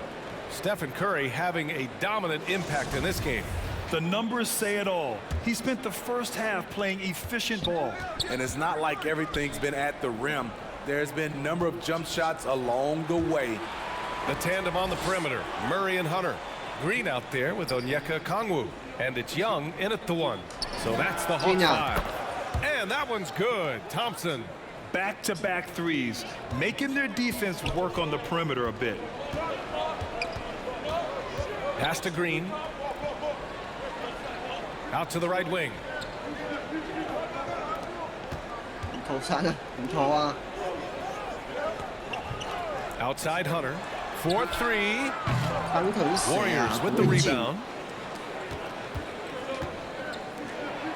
Stephen Curry having a dominant impact in this game. The numbers say it all. He spent the first half playing efficient ball. And it's not like everything's been at the rim. There's been a number of jump shots along the way. The tandem on the perimeter, Murray and Hunter. Green out there with Onyeka Okongwu. And it's Young in at the 1. So that's the Hawks 5. And that one's good. Thompson. Back-to-back threes, making their defense work on the perimeter a bit. Pass to Green. Out to the right wing. Outside Hunter. 4-3. Warriors with the rebound.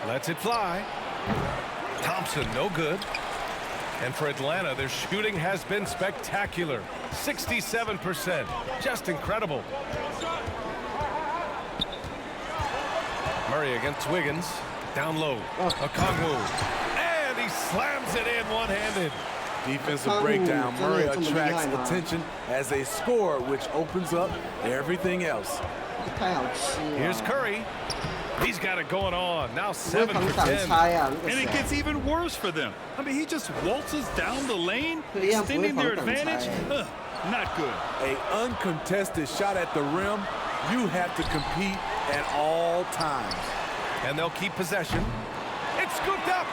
Lets it fly. Thompson, no good. And for Atlanta, their shooting has been spectacular. 67%. Just incredible. Murray against Wiggins. Down low. Okongwu. And he slams it in one-handed. Defensive breakdown. Murray attracts attention as a scorer, which opens up everything else. Here's Curry. He's got it going on. Now 7 for 10. And it gets even worse for them. I mean, he just waltzes down the lane, extending their advantage. Not good. An uncontested shot at the rim. You have to compete at all times. And they'll keep possession. It's scooped up.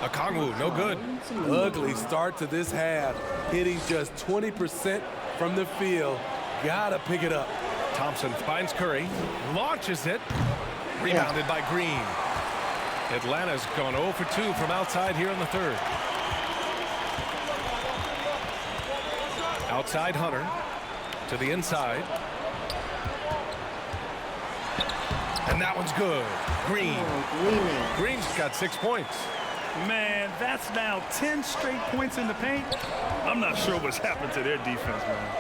Okongwu, no good. Ugly start to this half. Hitting just 20% from the field. Gotta pick it up. Thompson finds Curry, launches it, rebounded by Green. Atlanta's gone 0 for 2 from outside here in the third. Outside Hunter to the inside. And that one's good. Green. Green's got 6 points. Man, that's now 10 straight points in the paint. I'm not sure what's happened to their defense, man.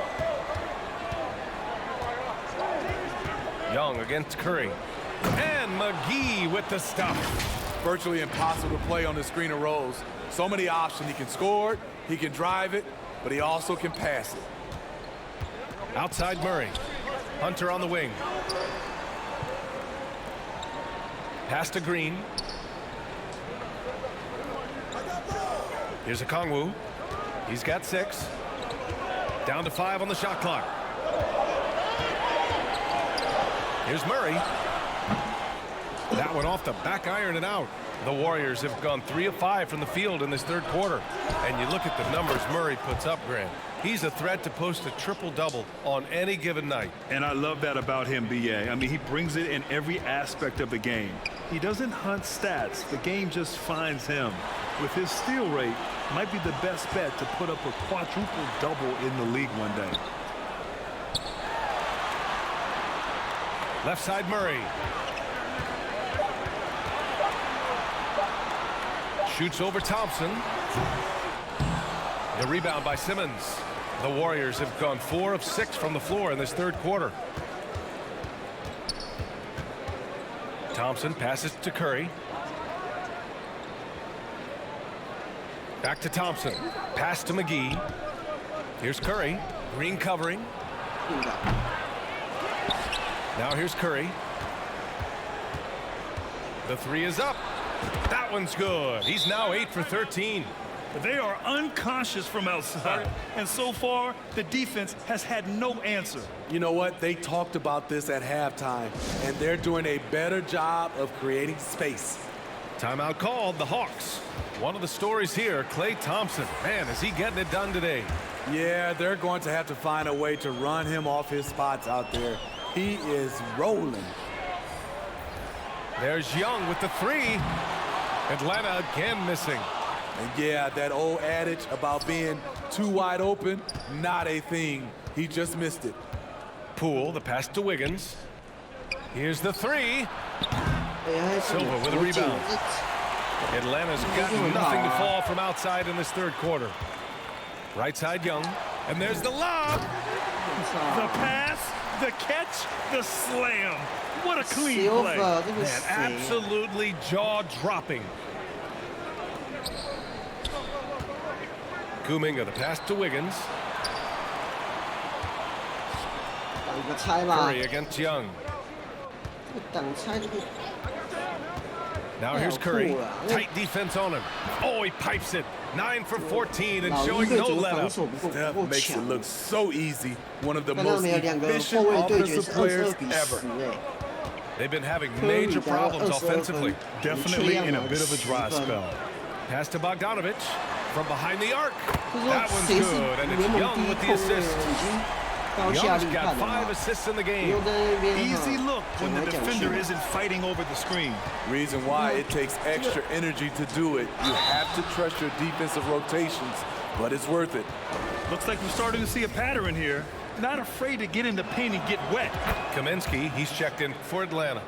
Young against Curry. And McGee with the stuff. Virtually impossible to play on the screen and rolls. So many options. He can score it, he can drive it, but he also can pass it. Outside Murray. Hunter on the wing. Pass to Green. Here's Okongwu. He's got 6. Down to 5 on the shot clock. Here's Murray. That one off the back iron and out. The Warriors have gone 3 of 5 from the field in this third quarter. And you look at the numbers Murray puts up, Grant. He's a threat to post a triple-double on any given night. And I love that about him, BA. I mean, he brings it in every aspect of the game. He doesn't hunt stats. The game just finds him. With his steal rate, might be the best bet to put up a quadruple double in the league one day. Left side Murray. Shoots over Thompson. The rebound by Simmons. The Warriors have gone 4 of 6 from the floor in this third quarter. Thompson passes to Curry. Back to Thompson. Pass to McGee. Here's Curry. Green covering. Now here's Curry. The three is up. That one's good. He's now 8 for 13. They are unconscious from outside, and so far the defense has had no answer. You know what? They talked about this at halftime, and they're doing a better job of creating space. Timeout called, the Hawks. One of the stories here, Klay Thompson. Man, is he getting it done today? Yeah, they're going to have to find a way to run him off his spots out there. He is rolling. There's Young with the three. Atlanta again missing. And yeah, that old adage about being too wide open, not a thing. He just missed it. Poole, the pass to Wiggins. Here's the three. Silva with a rebound. Atlanta's got nothing to fall from outside in this third quarter. Right side Young. And there's the lob. The pass, the catch, the slam. What a clean play. Man, absolutely jaw-dropping. Kuminga, the pass to Wiggins. Curry against Young. Now here's Curry. Tight defense on him. Oh, he pipes it. 9 for 14 and showing no let-up. Steph makes it look so easy. One of the most efficient offensive players ever. They've been having major problems offensively. Definitely in a bit of a dry spell. Pass to Bogdanovich from behind the arc. That one's good, and it's Young with the assist. Young's got 5 assists in the game. Easy look when the defender isn't fighting over the screen. Reason why it takes extra energy to do it. You have to trust your defensive rotations, but it's worth it. Looks like we're starting to see a pattern here. Not afraid to get in the paint and get wet. Kaminsky, he's checked in for Atlanta.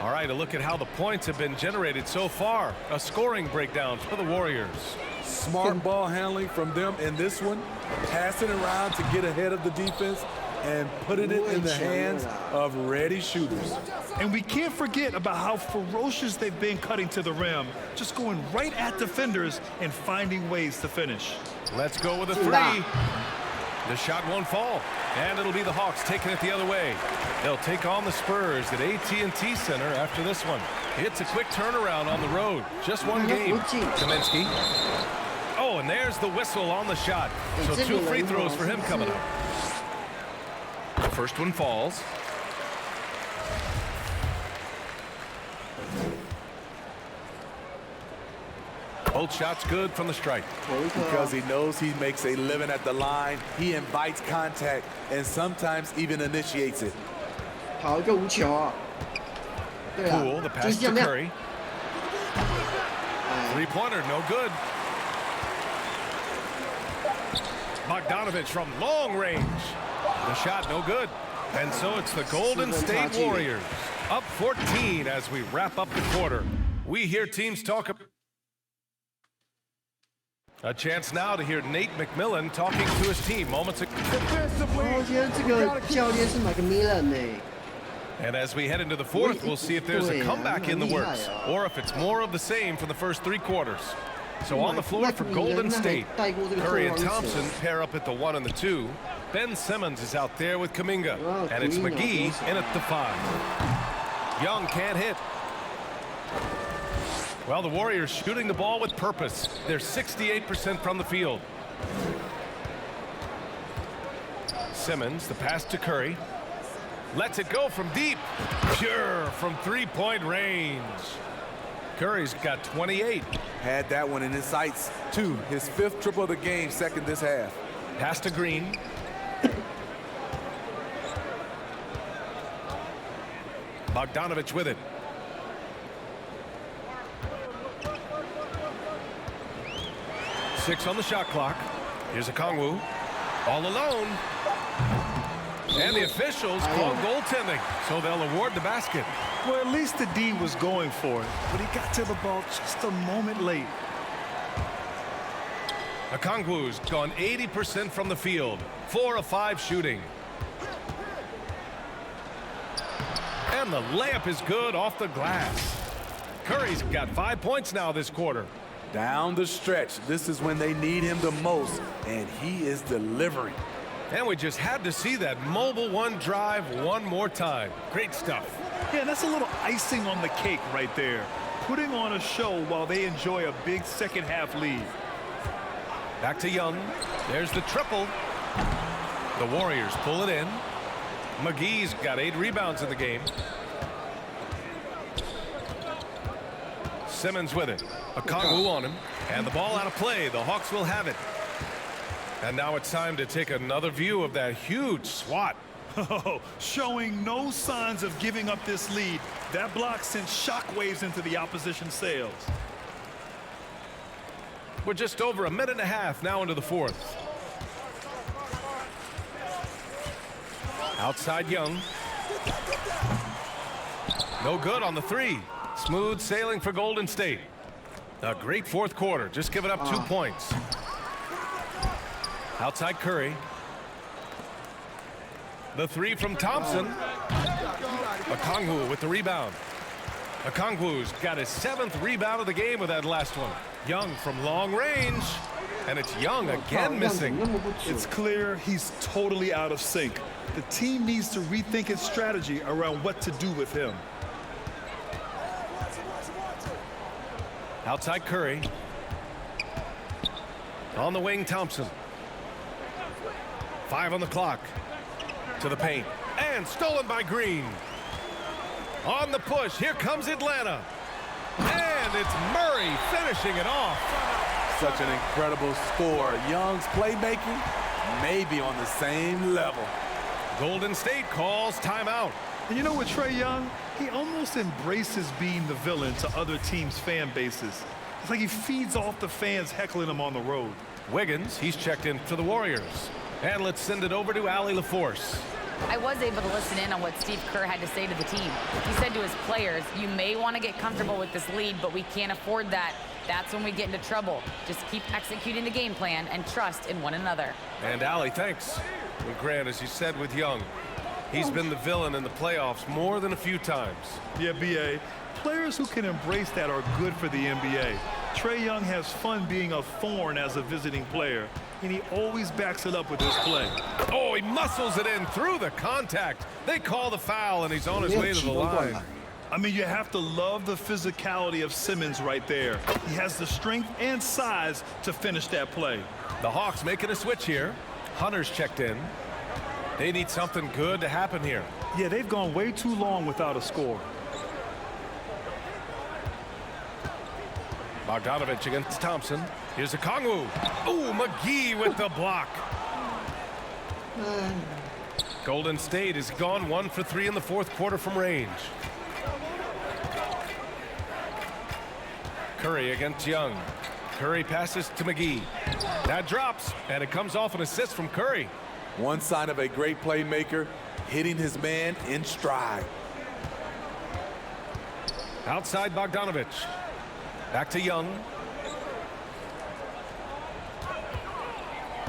All right, a look at how the points have been generated so far. A scoring breakdown for the Warriors. Smart ball handling from them in this one. Passing around to get ahead of the defense and putting it in the hands of ready shooters. And we can't forget about how ferocious they've been cutting to the rim. Just going right at defenders and finding ways to finish. Let's go with a three. The shot won't fall, and it'll be the Hawks taking it the other way. They'll take on the Spurs at AT&T Center after this one. It's a quick turnaround on the road. Just one game. Kaminsky. Oh, and there's the whistle on the shot. So 2 free throws for him coming up. The first one falls. Both shots good from the stripe. Because he knows he makes a living at the line. He invites contact and sometimes even initiates it. Poole, the pass to Curry. Three-pointer, no good. Bogdanovich from long range. The shot, no good. And so it's the Golden State Warriors. Up 14 as we wrap up the quarter. We hear teams talk about... A chance now to hear Nate McMillan talking to his team moments ago. And as we head into the fourth, we'll see if there's a comeback in the works or if it's more of the same from the first 3 quarters. So on the floor for Golden State, Curry and Thompson pair up at the 1 and the 2. Ben Simmons is out there with Kuminga, and it's McGee in at the 5. Young can't hit. Well, the Warriors shooting the ball with purpose. They're 68% from the field. Simmons, the pass to Curry. Lets it go from deep. Pure from 3-point range. Curry's got 28. Had that one in his sights, too. His 5th triple of the game, second this half. Pass to Green. Bogdanovich with it. Six on the shot clock. Here's a Kongwu. All alone. And the officials call goaltending, so they'll award the basket. Well, at least the D was going for it, but he got to the ball just a moment late. Okongwu's gone 80% from the field. 4 of 5 shooting. And the layup is good off the glass. Curry's got 5 points now this quarter. Down the stretch, this is when they need him the most, and he is delivering. And we just had to see that mobile one drive one more time. Great stuff. Yeah, that's a little icing on the cake right there. Putting on a show while they enjoy a big second half lead. Back to Young. There's the triple. The Warriors pull it in. McGee's got 8 rebounds in the game. Simmons with it. Okongwu on him. And the ball out of play. The Hawks will have it. And now it's time to take another view of that huge swat. Oh, showing no signs of giving up this lead. That block sent shockwaves into the opposition sails. We're just over a minute and a half now into the fourth. Outside Young. No good on the 3. Smooth sailing for Golden State. A great fourth quarter, just giving up 2 points. Outside Curry. The 3 from Thompson. Okongwu with the rebound. Okongwu's got his 7th rebound of the game with that last one. Young from long range. And it's Young again missing. It's clear he's totally out of sync. The team needs to rethink its strategy around what to do with him. Outside Curry. On the wing, Thompson. 5 on the clock. To the paint. And stolen by Green. On the push. Here comes Atlanta. And it's Murray finishing it off. Such an incredible score. Young's playmaking may be on the same level. Golden State calls timeout. And you know what, Trae Young? He almost embraces being the villain to other teams' fan bases. It's like he feeds off the fans heckling him on the road. Wiggins, he's checked in for the Warriors. And let's send it over to Allie LaForce. I was able to listen in on what Steve Kerr had to say to the team. He said to his players, you may want to get comfortable with this lead, but we can't afford that. That's when we get into trouble. Just keep executing the game plan and trust in one another. And Allie, thanks. And Grant, as you said with Young, he's been the villain in the playoffs more than a few times. Yeah, B.A. Players who can embrace that are good for the NBA. Trae Young has fun being a thorn as a visiting player, and he always backs it up with his play. Oh, he muscles it in through the contact. They call the foul, and he's on his way to the line. I mean, you have to love the physicality of Simmons right there. He has the strength and size to finish that play. The Hawks making a switch here. Hunter's checked in. They need something good to happen here. Yeah, they've gone way too long without a score. Bogdanovich against Thompson. Here's a Okongwu. Ooh, McGee with the block. Golden State has gone 1 for 3 in the fourth quarter from range. Curry against Young. Curry passes to McGee. That drops, and it comes off an assist from Curry. One sign of a great playmaker, hitting his man in stride. Outside Bogdanovich. Back to Young.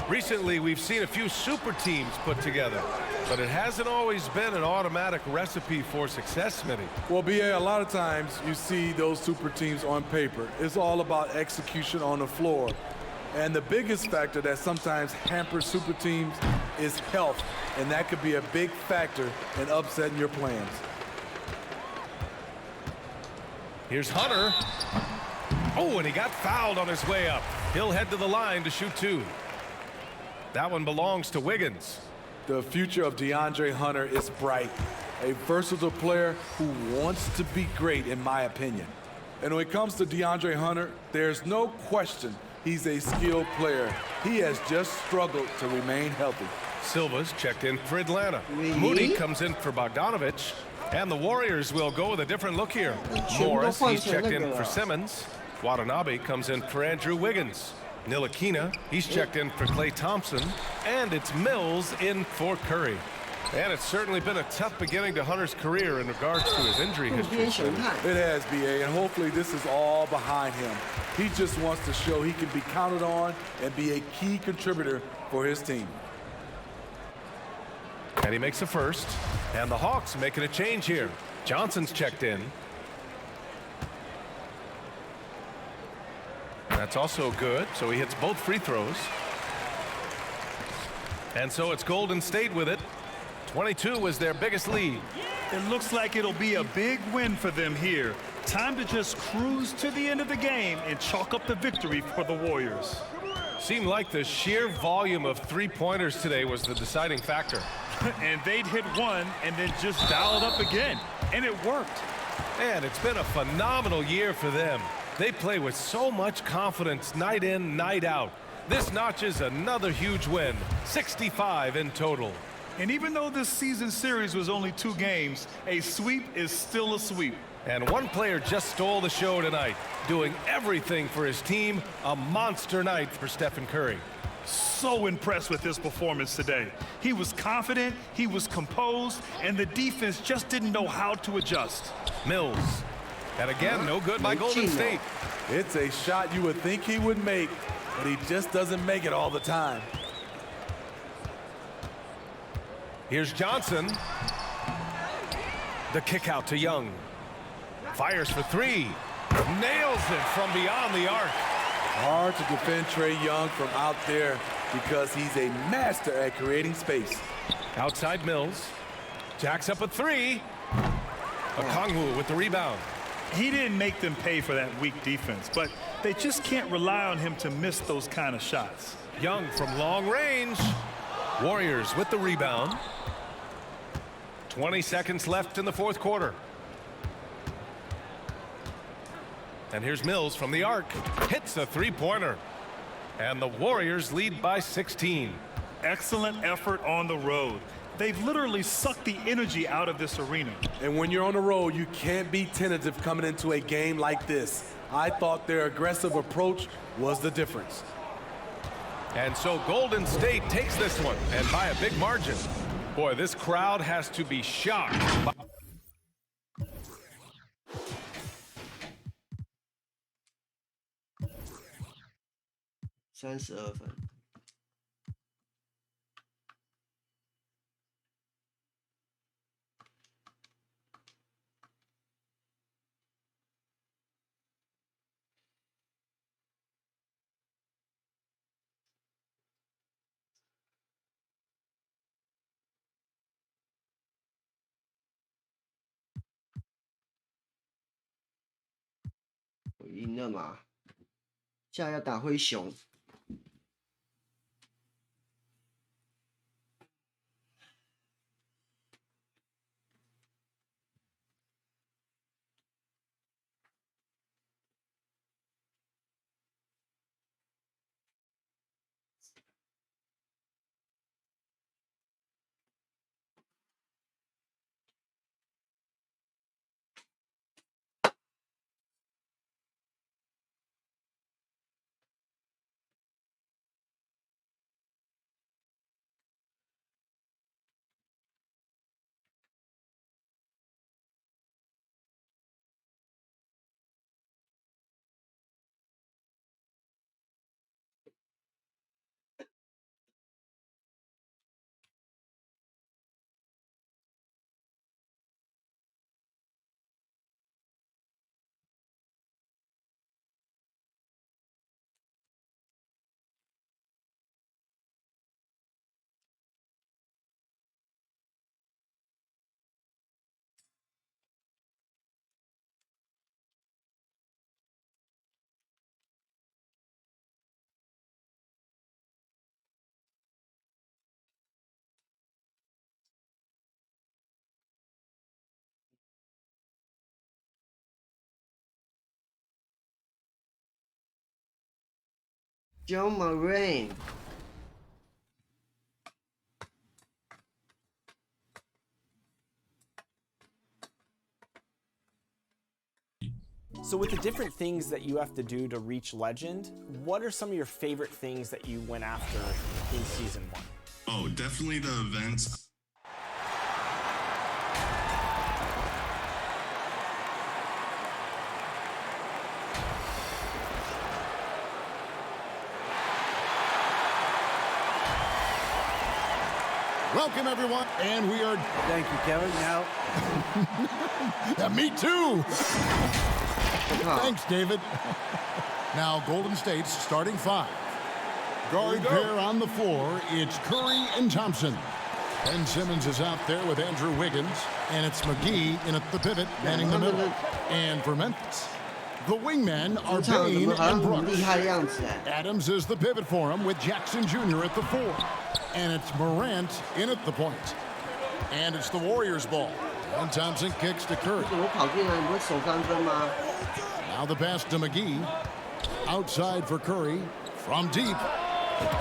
Recently, we've seen a few super teams put together, but it hasn't always been an automatic recipe for success, Smitty. Well, B.A., a lot of times you see those super teams on paper. It's all about execution on the floor. And the biggest factor that sometimes hampers super teams is health, and that could be a big factor in upsetting your plans. Here's Hunter. Oh, and he got fouled on his way up. He'll head to the line to shoot 2. That one belongs to Wiggins. The future of DeAndre Hunter is bright. A versatile player who wants to be great, in my opinion. And when it comes to DeAndre Hunter, there's no question He's a skilled player. He has just struggled to remain healthy. Silva's checked in for Atlanta. Really? Moody comes in for Bogdanovich. And the Warriors will go with a different look here. Morris, he's checked in for Simmons. Watanabe comes in for Andrew Wiggins. Ntilikina, he's checked in for Klay Thompson. And it's Mills in for Curry. And it's certainly been a tough beginning to Hunter's career in regards to his injury history. It has, BA, and hopefully this is all behind him. He just wants to show he can be counted on and be a key contributor for his team. And he makes a first. And the Hawks making a change here. Johnson's checked in. That's also good, so he hits both free throws. And so it's Golden State with it. 22 was their biggest lead. It looks like it'll be a big win for them here. Time to just cruise to the end of the game and chalk up the victory for the Warriors. Seemed like the sheer volume of three-pointers today was the deciding factor. And they'd hit one and then just dial it up again. And it worked. And it's been a phenomenal year for them. They play with so much confidence night in, night out. This notches another huge win, 65 in total. And even though this season series was only 2 games, a sweep is still a sweep. And one player just stole the show tonight, doing everything for his team. A monster night for Stephen Curry. So impressed with his performance today. He was confident, he was composed, and the defense just didn't know how to adjust. Mills. And again, no good by Golden State. It's a shot you would think he would make, but he just doesn't make it all the time. Here's Johnson. The kick out to Young. Fires for 3. Nails it from beyond the arc. Hard to defend Trae Young from out there because he's a master at creating space. Outside Mills. Jacks up a 3. Okongwu with the rebound. He didn't make them pay for that weak defense, but they just can't rely on him to miss those kind of shots. Young from long range. Warriors with the rebound. 20 seconds left in the fourth quarter. And here's Mills from the arc. Hits a three-pointer. And the Warriors lead by 16. Excellent effort on the road. They've literally sucked the energy out of this arena. And when you're on the road, you can't be tentative coming into a game like this. I thought their aggressive approach was the difference. And so Golden State takes this one, and by a big margin. Boy, this crowd has to be shocked. 32分。我赢了嘛，现在要打灰熊。John Moran. So with the different things that you have to do to reach legend, what are some of your favorite things that you went after in Season 1? Oh, definitely the events. Welcome, everyone, and we are... Thank you, Kevin. Now... Yeah, me too! Thanks, David. Now, Golden State's starting 5. Guard pair on the floor, it's Curry and Thompson. Ben Simmons is out there with Andrew Wiggins, and it's McGee in at the pivot, manning the middle. And for Memphis, the wingmen are Bain and Brooks. Adams is the pivot for him with Jackson Jr. at the 4. And it's Morant in at the point. And it's the Warriors' ball. And Thompson kicks to Curry. Now the pass to McGee. Outside for Curry. From deep.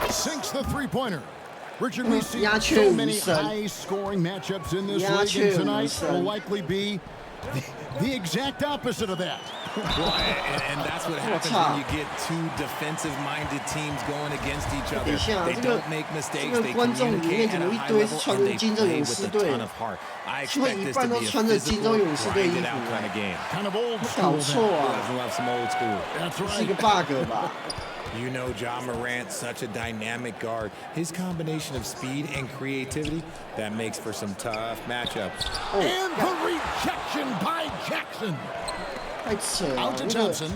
Sinks the three-pointer. Richard, we see so many high-scoring matchups in this league, and tonight will likely be the exact opposite of that. Well, and that's what happens when you get two defensive-minded teams going against each other. They don't make mistakes. They communicate at a high level, and they play with a ton of heart. I expect this to be a physical, grinded-out kind of game. Kind of old school. I love some old school. That's right. You know Ja Morant, such a dynamic guard. His combination of speed and creativity, that makes for some tough matchups. And the rejection by Jackson. Out to Thompson.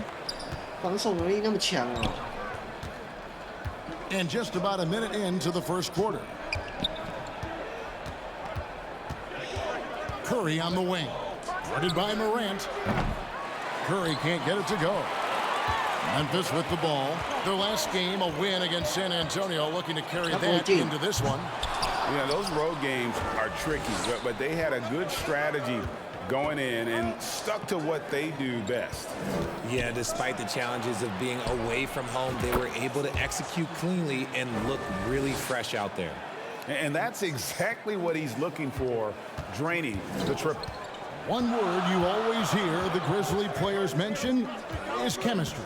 And just about a minute into the first quarter. Curry on the wing. Guarded by Morant. Curry can't get it to go. Memphis with the ball. Their last game, a win against San Antonio, looking to carry that into this one. Yeah, those road games are tricky, but they had a good strategy going in and stuck to what they do best. Yeah, despite the challenges of being away from home, they were able to execute cleanly and look really fresh out there. And that's exactly what he's looking for, draining the triple. One word you always hear the Grizzly players mention is chemistry.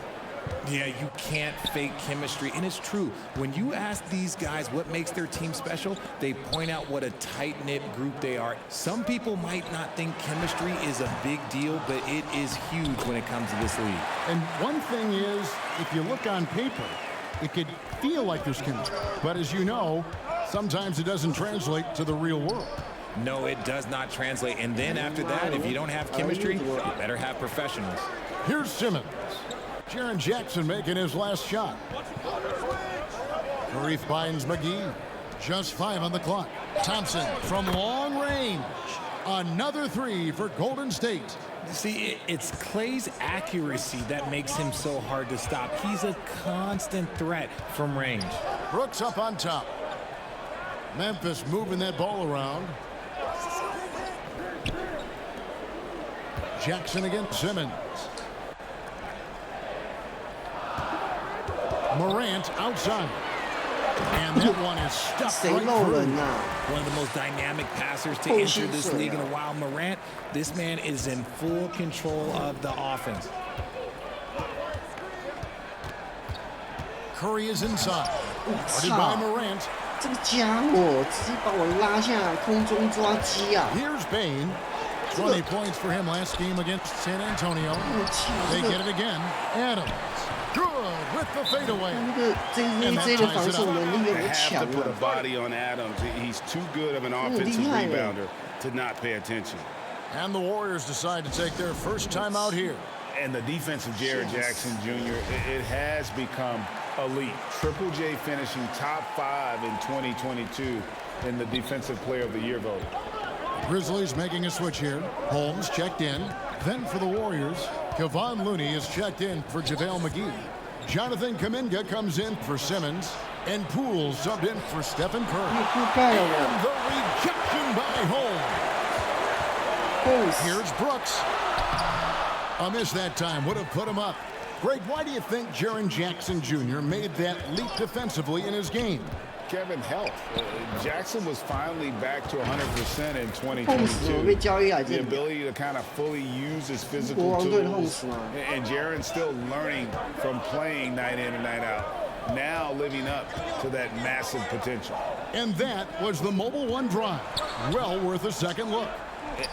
Yeah, you can't fake chemistry, and it's true. When you ask these guys what makes their team special, they point out what a tight-knit group they are. Some people might not think chemistry is a big deal, but it is huge when it comes to this league. And one thing is, if you look on paper, it could feel like there's chemistry. But as you know, sometimes it doesn't translate to the real world. No, it does not translate. And then after that, if you don't have chemistry, you better have professionals. Here's Simmons. Jaren Jackson making his last shot. Curry finds McGee. Just 5 on the clock. Thompson from long range. Another 3 for Golden State. See, it's Klay's accuracy that makes him so hard to stop. He's a constant threat from range. Brooks up on top. Memphis moving that ball around. Jackson against Simmons. Morant outside. And that one is stuck right through. One of the most dynamic passers to enter this league in a while. Morant, this man is in full control of the offense. Curry is inside. Guarded by Morant. Here's Bain. 20 points for him last game against San Antonio. They get it again. Adams. Good with the fadeaway. They have to put a body on Adams. He's too good of an offensive rebounder to not pay attention. And the Warriors decide to take their first time out here. And the defense of Jaren Jackson Jr., it has become elite. Triple J finishing top 5 in 2022 in the Defensive Player of the Year vote. Grizzlies making a switch here. Holmes checked in. Then for the Warriors, Kevon Looney is checked in for JaVale McGee. Jonathan Kuminga comes in for Simmons. And Poole subbed in for Stephen Curry. And the rejection by Holmes. Here's Brooks. A miss that time would have put him up. Greg, why do you think Jaren Jackson Jr. made that leap defensively in his game? Kevin, health. Jackson was finally back to 100% in 2022. The ability to kind of fully use his physical tools. And Jaren's still learning from playing night in and night out. Now living up to that massive potential. And that was the Mobile One drive. Well worth a second look.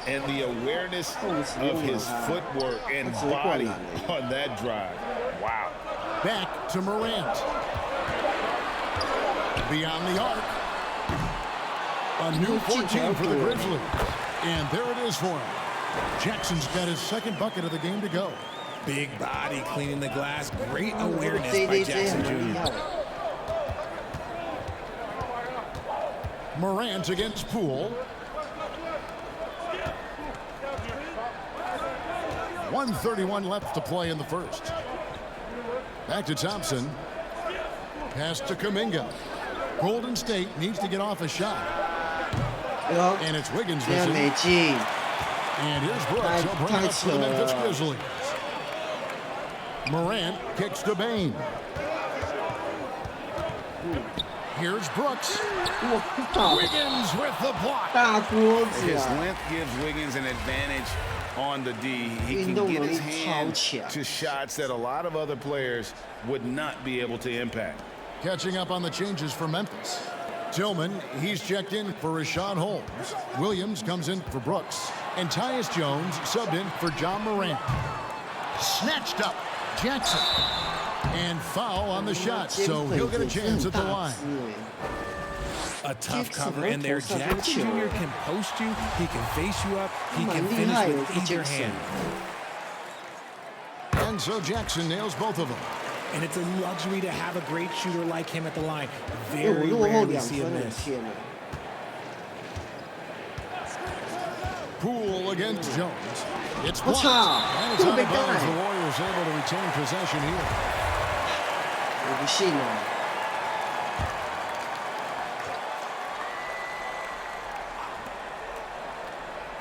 And the awareness of his footwork and body on that drive. Wow. Back to Morant. Beyond the arc. A new 14 for the Grizzlies. And there it is for him. Jackson's got his second bucket of the game to go. Big body cleaning the glass. Great awareness by Jackson Jr. Morant against Poole. 1:31 left to play in the first. Back to Thompson. Pass to Kuminga. Golden State needs to get off a shot. And it's Wiggins missing. And here's Brooks. He'll bring it up for the Memphis Grizzlies. Morant kicks to Bane. Here's Brooks. Wiggins with the block. His length gives Wiggins an advantage on the D. He can get his hand to shots that a lot of other players would not be able to impact. Catching up on the changes for Memphis. Tillman, he's checked in for Rashawn Holmes. Williams comes in for Brooks. And Tyus Jones subbed in for John Morant. Snatched up. Jackson. And foul on the shot, so he'll get a chance at the line. A tough cover in there. Jackson Jr. can post you. He can face you up. He can finish with either hand. And so Jackson nails both of them. And it's a luxury to have a great shooter like him at the line. Very rarely see a miss. Poole against Jones. It's blocked. And it's out of bounds. The Warriors able to retain possession here.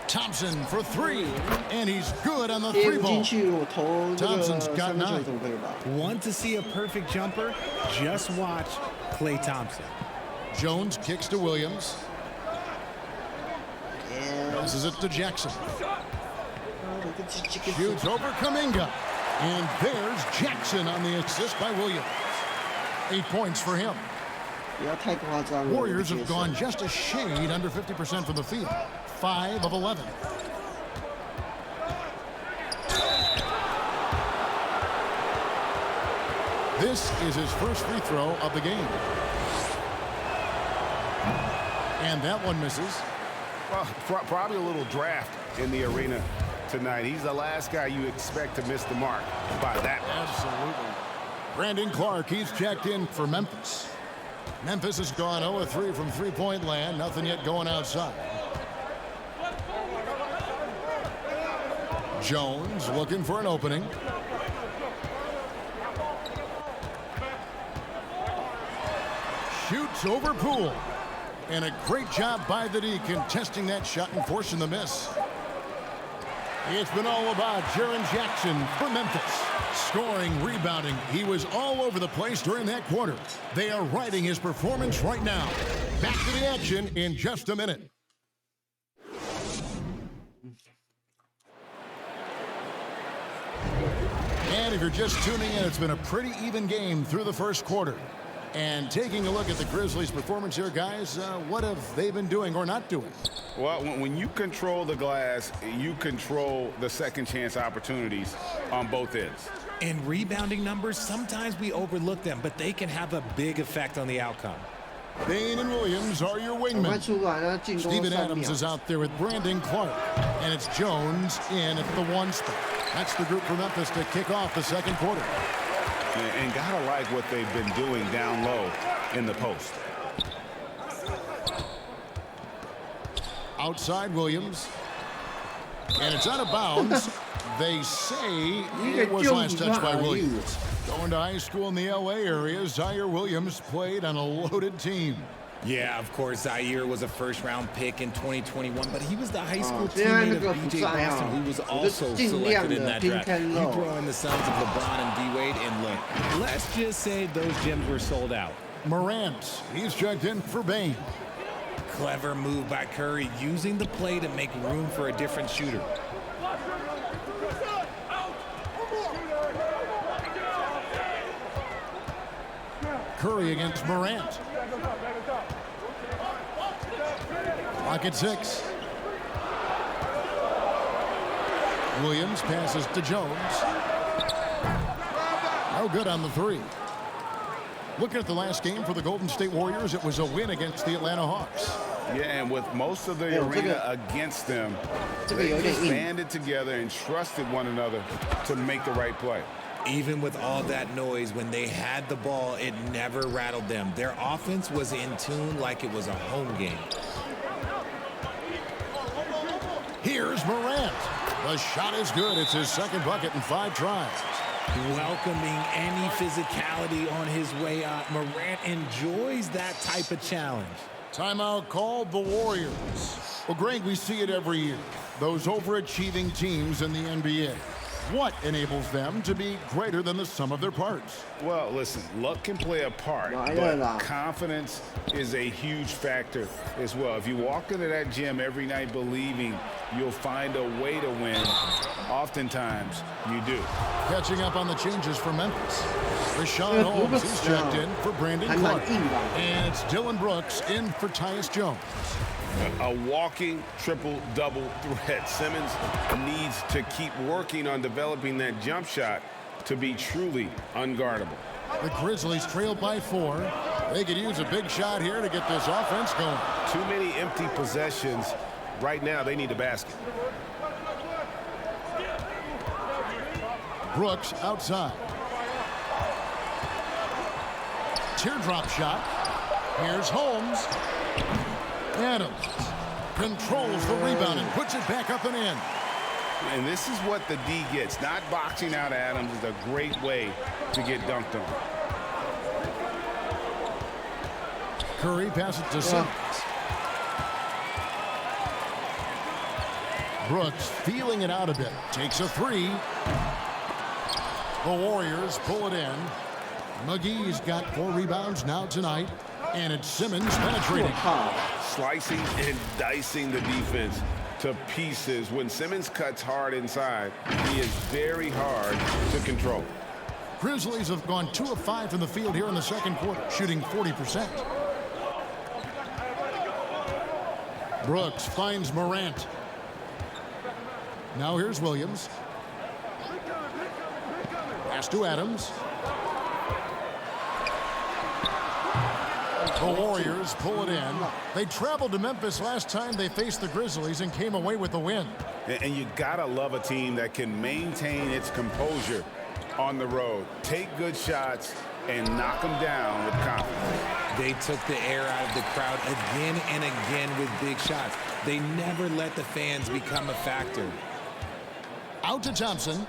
Thompson for three, and he's good on the three ball. Thompson's got 9. Want to see a perfect jumper? Just watch Klay Thompson. Jones kicks to Williams. Passes it to Jackson. Shoots over Kuminga. And there's Jackson on the assist by Williams. 8 points for him. Warriors have gone just a shade under 50% from the field. 5 of 11. This is his first free throw of the game. And that one misses. Well, probably a little draft in the arena tonight. He's the last guy you expect to miss the mark by that much. Absolutely. Brandon Clark, he's checked in for Memphis. Memphis has gone 0-3 from three-point land. Nothing yet going outside. Jones looking for an opening. Shoots over Poole. And a great job by the D contesting that shot and forcing the miss. It's been all about Jaren Jackson for Memphis. Scoring, rebounding. He was all over the place during that quarter. They are riding his performance right now. Back to the action in just a minute. And if you're just tuning in, it's been a pretty even game through the first quarter. And taking a look at the Grizzlies' performance here, guys, what have they been doing or not doing? Well, when you control the glass, you control the second chance opportunities on both ends. And rebounding numbers, sometimes we overlook them, but they can have a big effect on the outcome. Bane and Williams are your wingmen. Steven Adams is out there with Brandon Clark. And it's Jones in at the 1 spot. That's the group for Memphis to kick off the second quarter. And gotta like what they've been doing down low in the post. Outside Williams. And it's out of bounds. They say it was last touched by Williams. Going to high school in the LA area, Zaire Williams played on a loaded team. Yeah, of course, Zaire was a first-round pick in 2021, but he was the high school teammate of B.J. Boston, who was also selected in that draft. You throw in the sons of LeBron and D-Wade, and look, let's just say those gyms were sold out. Morant, he's checked in for Bain. Clever move by Curry, using the play to make room for a different shooter. Curry against Morant. Clock at 6. Williams passes to Jones. No good on the 3. Looking at the last game for the Golden State Warriors, it was a win against the Atlanta Hawks. Yeah, and with most of the arena against them, they just banded together and trusted one another to make the right play. Even with all that noise, when they had the ball, it never rattled them. Their offense was in tune like it was a home game. Here's Morant. The shot is good. It's his second bucket in 5 tries. Welcoming any physicality on his way out. Morant enjoys that type of challenge. Timeout called the Warriors. Well, Greg, we see it every year. Those overachieving teams in the NBA. What enables them to be greater than the sum of their parts? Well, listen, luck can play a part, but confidence is a huge factor as well. If you walk into that gym every night believing you'll find a way to win, oftentimes you do. Catching up on the changes for Memphis. Rashawn Holmes is checked in for Brandon Clark. And it's Dylan Brooks in for Tyus Jones. A walking triple-double threat. Simmons needs to keep working on developing that jump shot to be truly unguardable. The Grizzlies trail by 4. They could use a big shot here to get this offense going. Too many empty possessions. Right now, they need a basket. Brooks outside. Teardrop shot. Here's Holmes. Adams controls the rebound and puts it back up and in. And this is what the D gets. Not boxing out Adams is a great way to get dunked on. Curry passes to Simmons. Brooks feeling it out a bit. Takes a 3. The Warriors pull it in. McGee's got 4 rebounds now tonight. And it's Simmons penetrating. Slicing and dicing the defense to pieces. When Simmons cuts hard inside, he is very hard to control. Grizzlies have gone 2 of 5 from the field here in the second quarter, shooting 40%. Brooks finds Morant. Now here's Williams. Pass to Adams. The Warriors pull it in. They traveled to Memphis last time they faced the Grizzlies and came away with the win. And you gotta love a team that can maintain its composure on the road. Take good shots and knock them down with confidence. They took the air out of the crowd again and again with big shots. They never let the fans become a factor. Out to Thompson.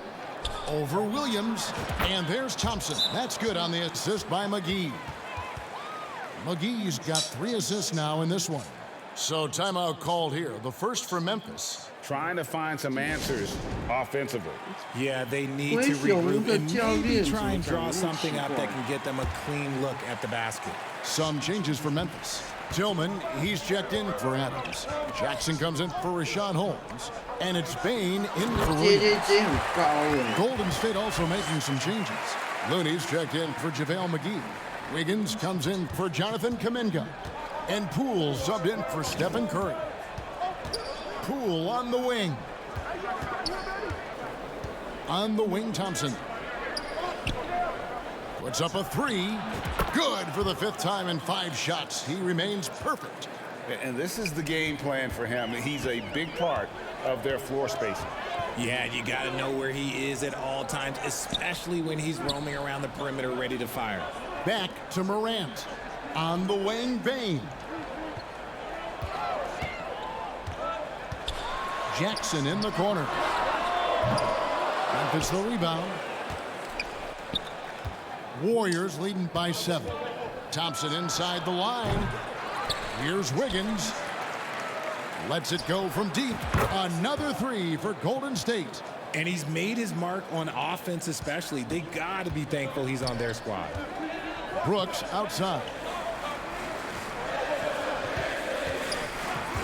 Over Williams. And there's Thompson. That's good on the assist by McGee. McGee's got 3 assists now in this one. So timeout called here. The first for Memphis. Trying to find some answers offensively. Yeah, they need to regroup and maybe try and draw something up that can get them a clean look at the basket. Some changes for Memphis. Tillman, he's checked in for Adams. Jackson comes in for Rashawn Holmes. And it's Bain in for Williams. Golden State also making some changes. Looney's checked in for JaVale McGee. Wiggins comes in for Jonathan Kuminga. And Poole subbed in for Stephen Curry. Poole on the wing. On the wing, Thompson. Puts up a 3. Good for the 5th time in 5 shots. He remains perfect. And this is the game plan for him. He's a big part of their floor spacing. Yeah, you got to know where he is at all times, especially when he's roaming around the perimeter ready to fire. Back to Morant. On the wing, Bain. Jackson in the corner. Memphis the rebound. Warriors leading by 7. Thompson inside the line. Here's Wiggins. Lets it go from deep. Another three for Golden State. And he's made his mark on offense especially. They got to be thankful he's on their squad. Brooks outside.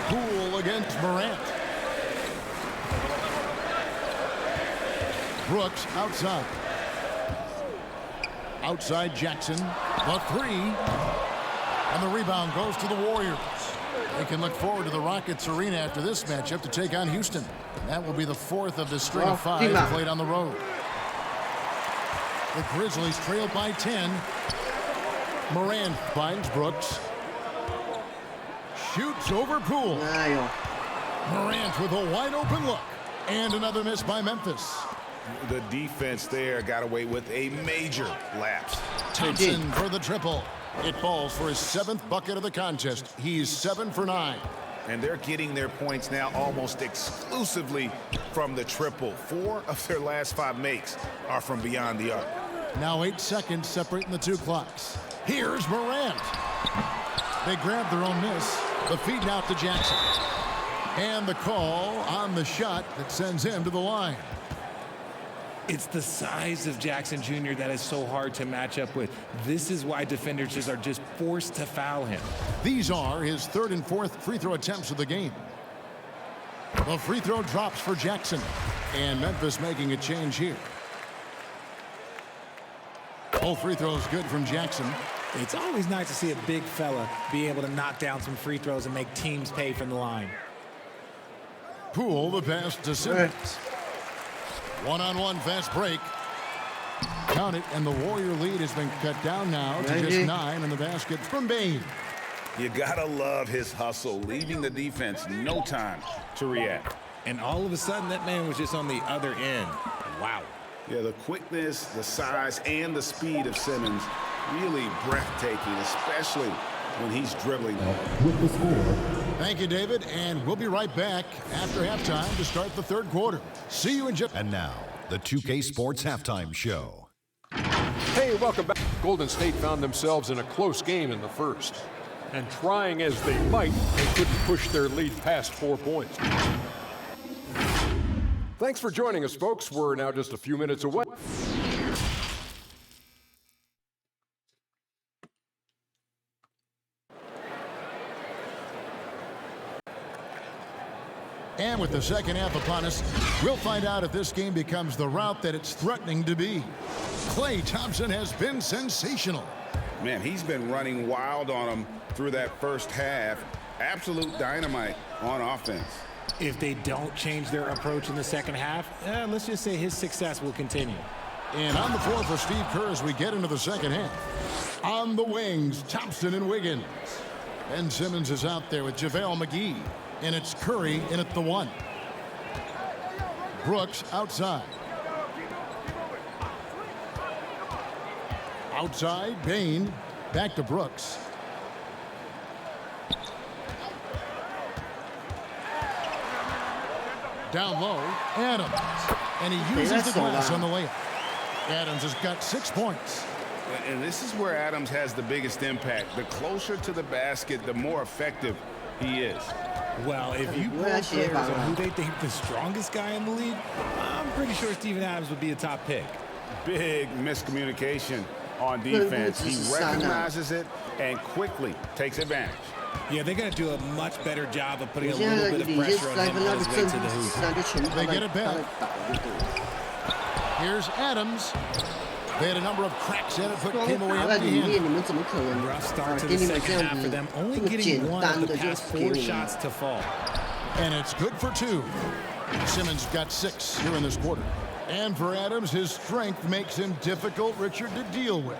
Poole against Morant. Brooks outside. Outside Jackson. The three. And the rebound goes to the Warriors. They can look forward to the Rockets arena after this matchup to take on Houston. That will be the fourth of the string of five played on the road. The Grizzlies trail by 10. Morant finds Brooks. Shoots over Poole. Morant with a wide open look. And another miss by Memphis. The defense there got away with a major lapse. Thompson for the triple. It falls for his 7th bucket of the contest. He's 7 for 9. And they're getting their points now almost exclusively from the triple. 4 of their last 5 makes are from beyond the arc. Now 8 seconds separating the two clocks. Here's Morant. They grab their own miss. The feed now to Jackson. And the call on the shot that sends him to the line. It's the size of Jackson Jr. that is so hard to match up with. This is why defenders are just forced to foul him. These are his 3rd and 4th free throw attempts of the game. The free throw drops for Jackson. And Memphis making a change here. All free throws good from Jackson. It's always nice to see a big fella be able to knock down some free throws and make teams pay from the line. Poole the pass to Simmons. One-on-one fast break. Count it, and the Warrior lead has been cut down now to just 9 in the basket from Bane. You gotta love his hustle, leaving the defense no time to react. And all of a sudden, that man was just on the other end. Wow. Yeah, the quickness, the size, and the speed of Simmons really breathtaking, especially when he's dribbling. With the score. Thank you, David, and we'll be right back after halftime to start the 3rd quarter. See you in just... And now, the 2K Sports Halftime Show. Hey, welcome back. Golden State found themselves in a close game in the first. And trying as they might, they couldn't push their lead past 4 points. Thanks for joining us, folks. We're now just a few minutes away. And with the second half upon us, we'll find out if this game becomes the route that it's threatening to be. Klay Thompson has been sensational. Man, he's been running wild on them through that first half. Absolute dynamite on offense. If they don't change their approach in the second half, let's just say his success will continue. And on the floor for Steve Kerr as we get into the second half. On the wings, Thompson and Wiggins. Ben Simmons is out there with JaVale McGee. And it's Curry in at the 1. Brooks outside. Outside, Bane. Back to Brooks. Down low, Adams. And he uses the glass on the layup. Adams has got 6 points. And this is where Adams has the biggest impact. The closer to the basket, the more effective he is. Well, if you poll players on who they think the strongest guy in the league, I'm pretty sure Steven Adams would be a top pick. Big miscommunication on defense. He recognizes it and quickly takes advantage. Yeah, they're going to do a much better job of putting a little bit of pressure on him on his way to the hoop. They get it back. Here's Adams. They had a number of cracks at it, but came away empty-handed. Rough start to the second half for them, only getting 1 of the past 4 shots to fall. And it's good for 2. Simmons got 6 here in this quarter. And for Adams, his strength makes him difficult, Richard, to deal with.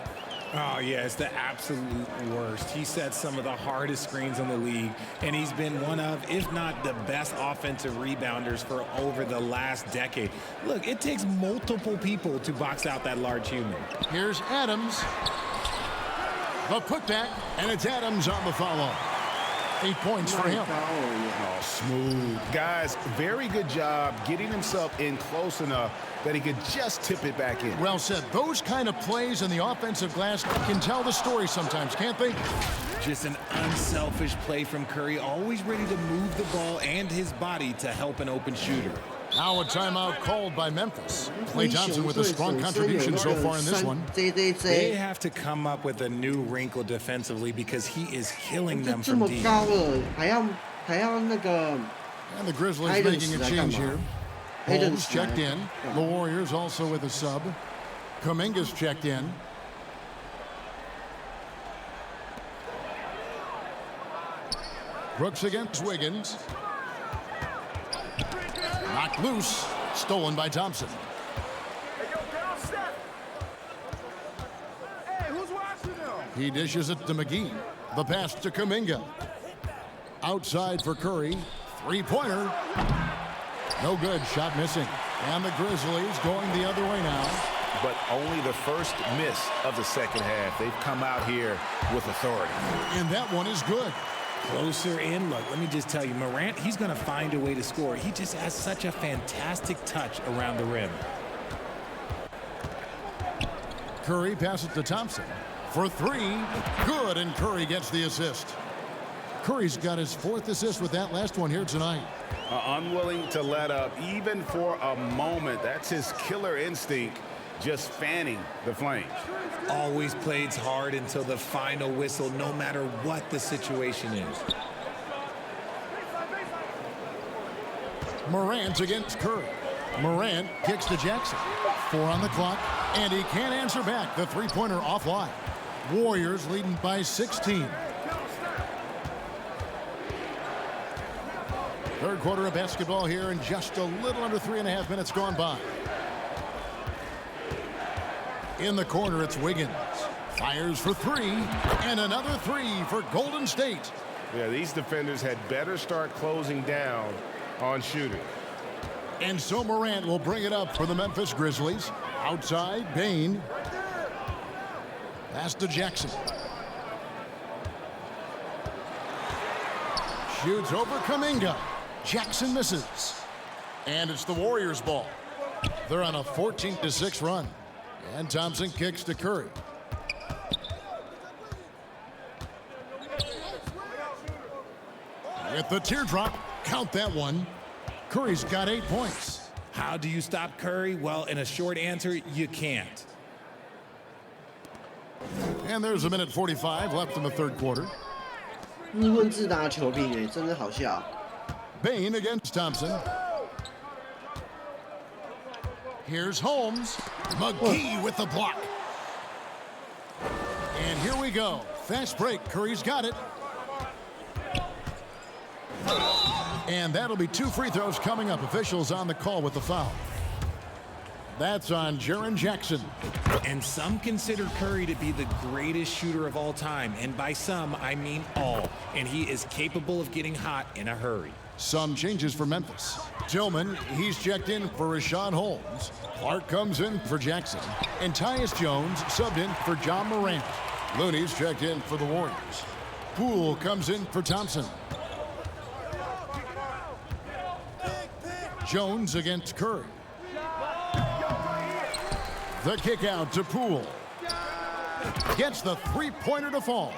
Oh, yeah, it's the absolute worst. He set some of the hardest screens in the league, and he's been one of, if not the best offensive rebounders for over the last decade. Look, it takes multiple people to box out that large human. Here's Adams. The putback, and it's Adams on the follow. 8 points for him. Oh, smooth. Guys, very good job getting himself in close enough that he could just tip it back in. Well said. Those kind of plays in the offensive glass can tell the story sometimes, can't they? Just an unselfish play from Curry, always ready to move the ball and his body to help an open shooter. Now a timeout called by Memphis. Klay Thompson with a strong contribution so far in this one. They have to come up with a new wrinkle defensively because he is killing them from deep. And the Grizzlies making a change here. Holmes checked in. The Warriors also with a sub. Kuminga's checked in. Brooks against Wiggins. Knocked loose. Stolen by Thompson. He dishes it to McGee. The pass to Kuminga. Outside for Curry. Three-pointer. No good. Shot missing. And the Grizzlies going the other way now. But only the first miss of the second half. They've come out here with authority. And that one is good. Closer in. Look, let me just tell you, Morant, he's going to find a way to score. He just has such a fantastic touch around the rim. Curry passes to Thompson. For three. Good, and Curry gets the assist. Curry's got his 4th assist with that last one here tonight. Unwilling to let up even for a moment. That's his killer instinct, just fanning the flames. Always plays hard until the final whistle, no matter what the situation is. Morant against Curry. Morant kicks to Jackson. 4 on the clock, and he can't answer back. The three-pointer offline. Warriors leading by 16. Third quarter of basketball here, and just a little under 3.5 minutes gone by. In the corner, it's Wiggins. Fires for three, and another three for Golden State. Yeah, these defenders had better start closing down on shooting. And so Morant will bring it up for the Memphis Grizzlies. Outside, Bane. Pass to Jackson. Shoots over Kuminga. Jackson misses. And it's the Warriors' ball. They're on a 14-6 run. And Thompson kicks to Curry. With the teardrop, count that one. Curry's got 8 points. How do you stop Curry? Well, in a short answer, you can't. And there's a minute 45 left in the third quarter. 日混自打球评哎，真的好笑。 Bane against Thompson. Here's Holmes. McGee with the block. And here we go. Fast break. Curry's got it. And that'll be 2 free throws coming up. Officials on the call with the foul. That's on Jaren Jackson. And some consider Curry to be the greatest shooter of all time. And by some, I mean all. And he is capable of getting hot in a hurry. Some changes for Memphis. Tillman, he's checked in for Rashawn Holmes. Clark comes in for Jackson. And Tyus Jones subbed in for John Morant. Looney's checked in for the Warriors. Poole comes in for Thompson. Jones against Curry. The kick out to Poole. Gets the three-pointer to fall.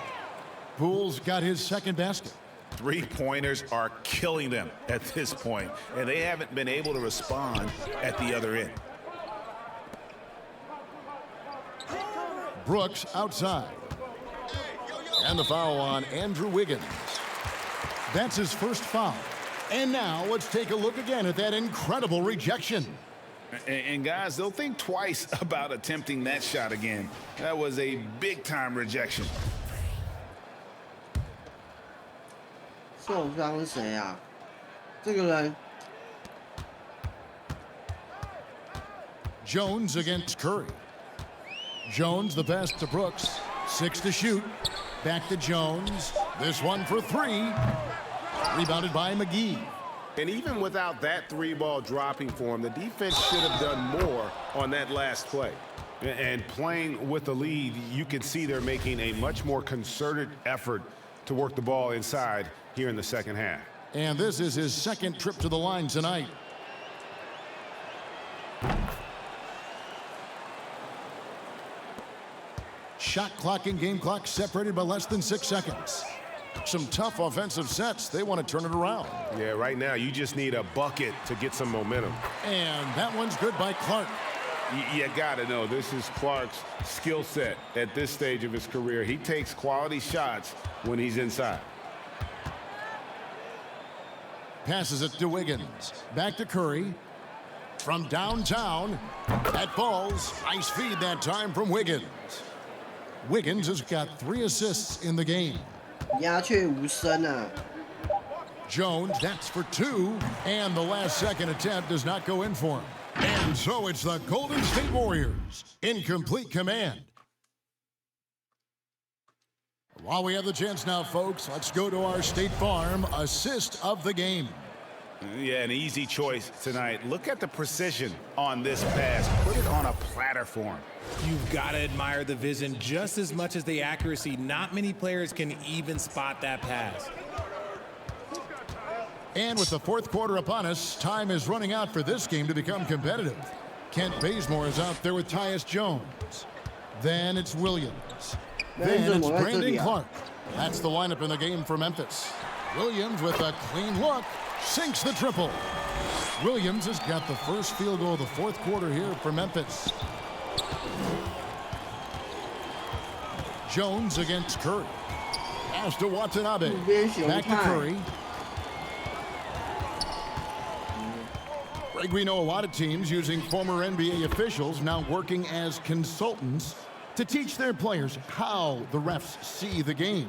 Poole's got his second basket. Three-pointers are killing them at this point, and they haven't been able to respond at the other end. Brooks outside. And the foul on Andrew Wiggins. That's his first foul. And now let's take a look again at that incredible rejection. And guys, they'll think twice about attempting that shot again. That was a big-time rejection. 受伤是谁啊？这个人。 Jones against Curry. Jones the pass to Brooks. 6 to shoot. Back to Jones. This one for 3. Rebounded by McGee. And even without that three-ball dropping for him, the defense should have done more on that last play. And playing with the lead, you can see they're making a much more concerted effort to work the ball inside here in the second half. And this is his second trip to the line tonight. Shot clock and game clock separated by less than 6 seconds. Some tough offensive sets. They want to turn it around. Yeah, right now you just need a bucket to get some momentum. And that one's good by Clark. You got to know this is Clark's skill set at this stage of his career. He takes quality shots when he's inside. Passes it to Wiggins. Back to Curry. From downtown. That falls. Nice feed that time from Wiggins. Wiggins has got 3 assists in the game. 鸦雀无声啊. Jones, that's for 2. And the last second attempt does not go in for him. And so it's the Golden State Warriors in complete command. While we have the chance now, folks, let's go to our State Farm assist of the game. Yeah, an easy choice tonight. Look at the precision on this pass. Put it on a platter for him. You've got to admire the vision just as much as the accuracy. Not many players can even spot that pass. And with the fourth quarter upon us, time is running out for this game to become competitive. Kent Bazemore is out there with Tyus Jones. Then it's Williams. Then it's Brandon Clark. That's the lineup in the game for Memphis. Williams with a clean look sinks the triple. Williams has got the first field goal of the fourth quarter here for Memphis. Jones against Curry. Pass to Watanabe. Back to Curry. Greg, we know a lot of teams using former NBA officials now working as consultants to teach their players how the refs see the game.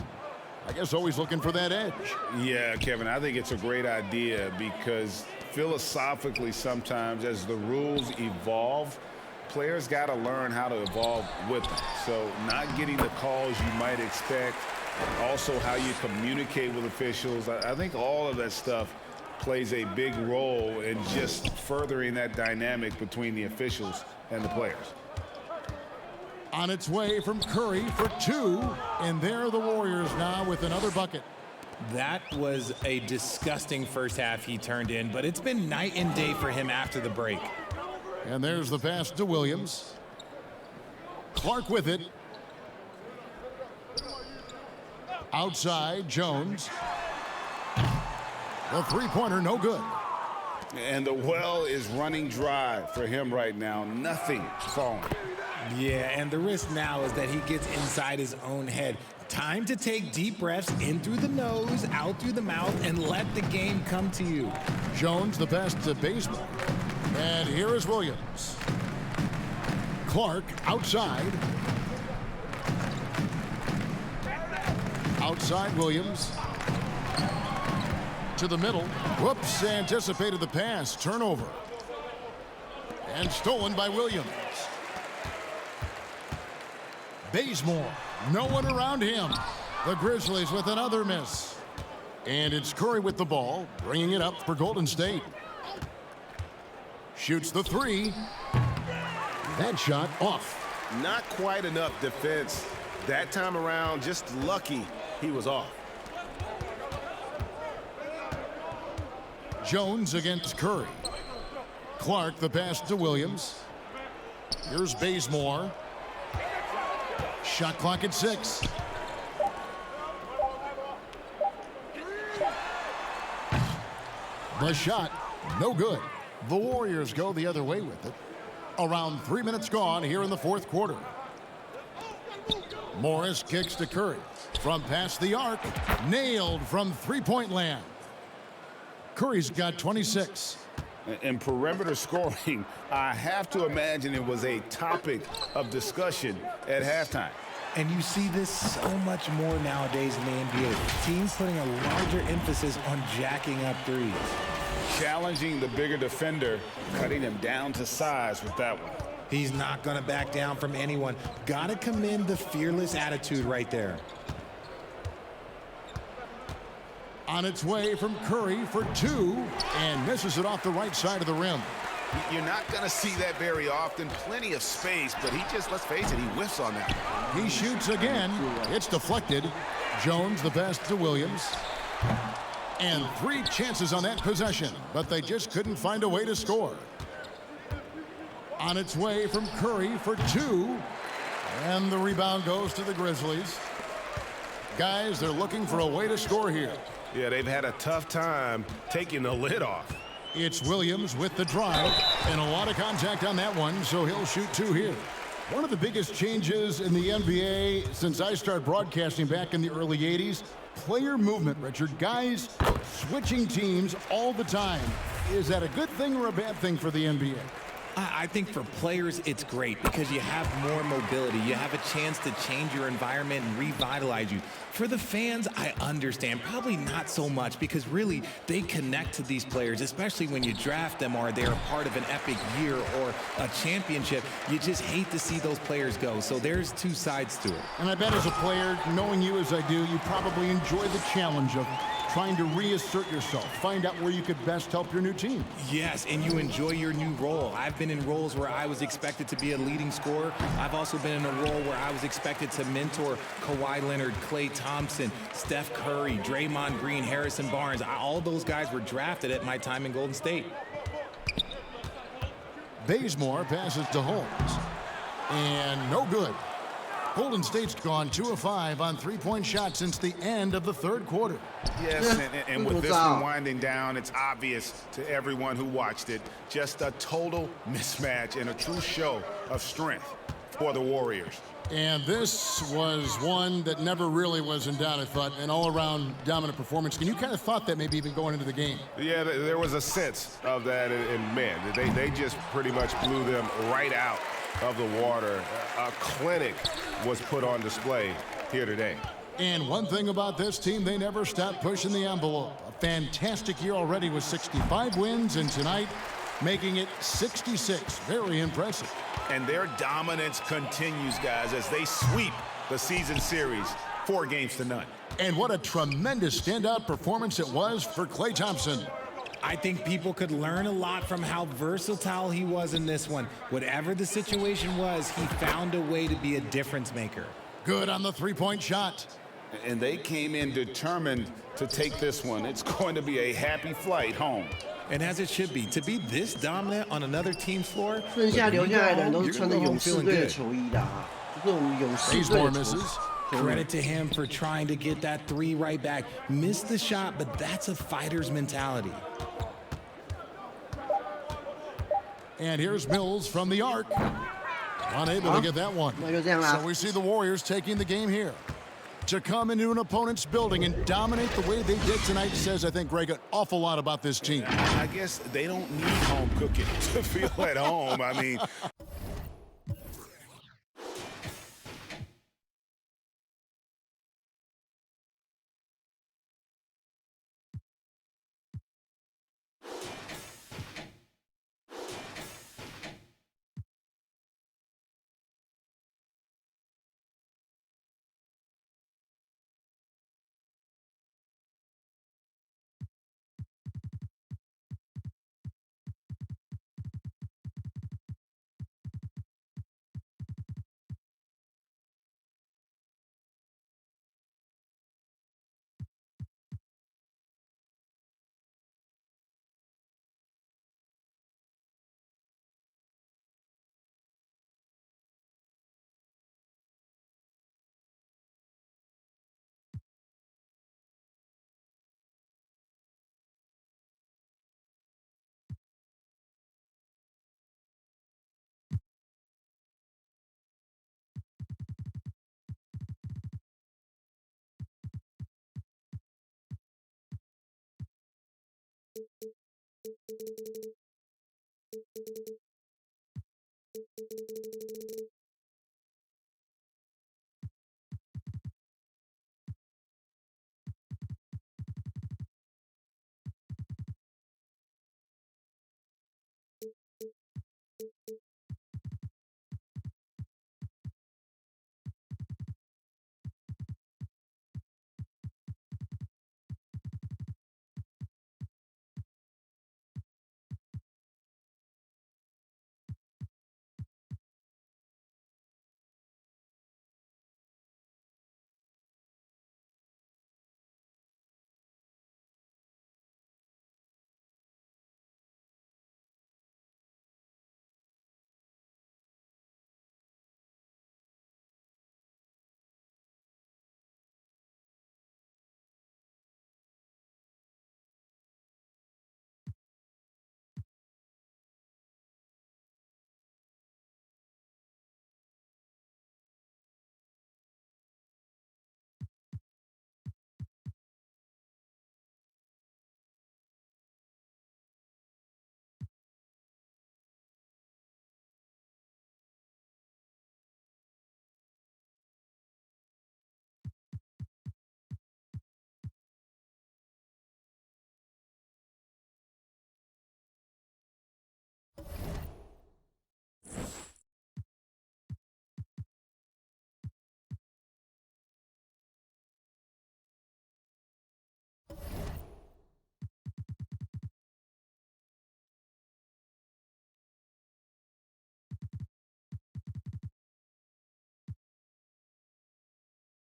I guess always looking for that edge. Yeah, Kevin, I think it's a great idea because philosophically sometimes as the rules evolve, players got to learn how to evolve with them. So not getting the calls you might expect, also how you communicate with officials. I think all of that stuff plays a big role in just furthering that dynamic between the officials and the players. On its way from Curry for 2, and there are the Warriors now with another bucket. That was a disgusting first half he turned in, but it's been night and day for him after the break. And there's the pass to Williams. Clark with it. Outside, Jones. The three-pointer, no good. And the well is running dry for him right now. Nothing falling. Yeah, and the risk now is that he gets inside his own head. Time to take deep breaths in through the nose, out through the mouth, and let the game come to you. Jones the best to Bazemore. And here is Williams. Clark outside. Outside Williams. To the middle. Whoops, anticipated the pass. Turnover. And stolen by Williams. Bazemore, no one around him. The Grizzlies with another miss. And it's Curry with the ball, bringing it up for Golden State. Shoots the 3. That shot off. Not quite enough defense. That time around, just lucky he was off. Jones against Curry. Clark the pass to Williams. Here's Bazemore. Shot clock at 6. The shot, no good. The Warriors go the other way with it. Around 3 minutes gone here in the fourth quarter. Morris kicks to Curry. From past the arc, nailed from three-point land. Curry's got 26. And perimeter scoring, I have to imagine it was a topic of discussion at halftime. And you see this so much more nowadays in the NBA. Teams putting a larger emphasis on jacking up threes. Challenging the bigger defender, cutting him down to size with that one. He's not going to back down from anyone. Got to commend the fearless attitude right there. On its way from Curry for 2, and misses it off the right side of the rim. You're not going to see that very often. Plenty of space, but he just, let's face it, he whiffs on that. He shoots again. It's deflected. Jones the pass to Williams. And 3 chances on that possession, but they just couldn't find a way to score. On its way from Curry for 2. And the rebound goes to the Grizzlies. Guys, they're looking for a way to score here. Yeah, they've had a tough time taking the lid off. It's Williams with the drive, and a lot of contact on that one, so he'll shoot 2 here. One of the biggest changes in the NBA since I started broadcasting back in the early 80s, player movement, Richard. Guys switching teams all the time. Is that a good thing or a bad thing for the NBA? I think for players, it's great because you have more mobility. You have a chance to change your environment and revitalize you. For the fans, I understand. Probably not so much because really they connect to these players, especially when you draft them or they're a part of an epic year or a championship. You just hate to see those players go. So there's 2 sides to it. And I bet as a player, knowing you as I do, you probably enjoy the challenge of trying to reassert yourself, find out where you could best help your new team. Yes, and you enjoy your new role. I've been in roles where I was expected to be a leading scorer. I've also been in a role where I was expected to mentor Kawhi Leonard, Klay Thompson, Steph Curry, Draymond Green, Harrison Barnes. All those guys were drafted at my time in Golden State. Bazemore passes to Holmes. And no good. Golden State's gone 2 of 5 on 3-point shots since the end of the 3rd quarter. Yes, and with this one winding down, it's obvious to everyone who watched it, just a total mismatch and a true show of strength for the Warriors. And this was one that never really was in doubt, I thought, an all-around dominant performance. And you kind of thought that maybe even going into the game. Yeah, there was a sense of that, and man, they just pretty much blew them right out of the water. A clinic was put on display here today. And one thing about this team, they never stopped pushing the envelope. A fantastic year already with 65 wins, and tonight making it 66. Very impressive. And their dominance continues, guys, as they sweep the season series 4-0. And what a tremendous standout performance it was for Klay Thompson. I think people could learn a lot from how versatile he was in this one. Whatever the situation was, he found a way to be a difference maker. Good on the 3-point shot. And they came in determined to take this one. It's going to be a happy flight home. And as it should be, to be this dominant on another team's floor, 剩下留下来的人都是穿着勇士队的球衣的啊，这种勇士队的球衣。 Credit to him for trying to get that 3 right back. Missed the shot, but that's a fighter's mentality. And here's Mills from the arc. Unable to get that one. So we see the Warriors taking the game here. To come into an opponent's building and dominate the way they did tonight says, I think, Greg, an awful lot about this team. I guess they don't need home cooking to feel at home. I mean...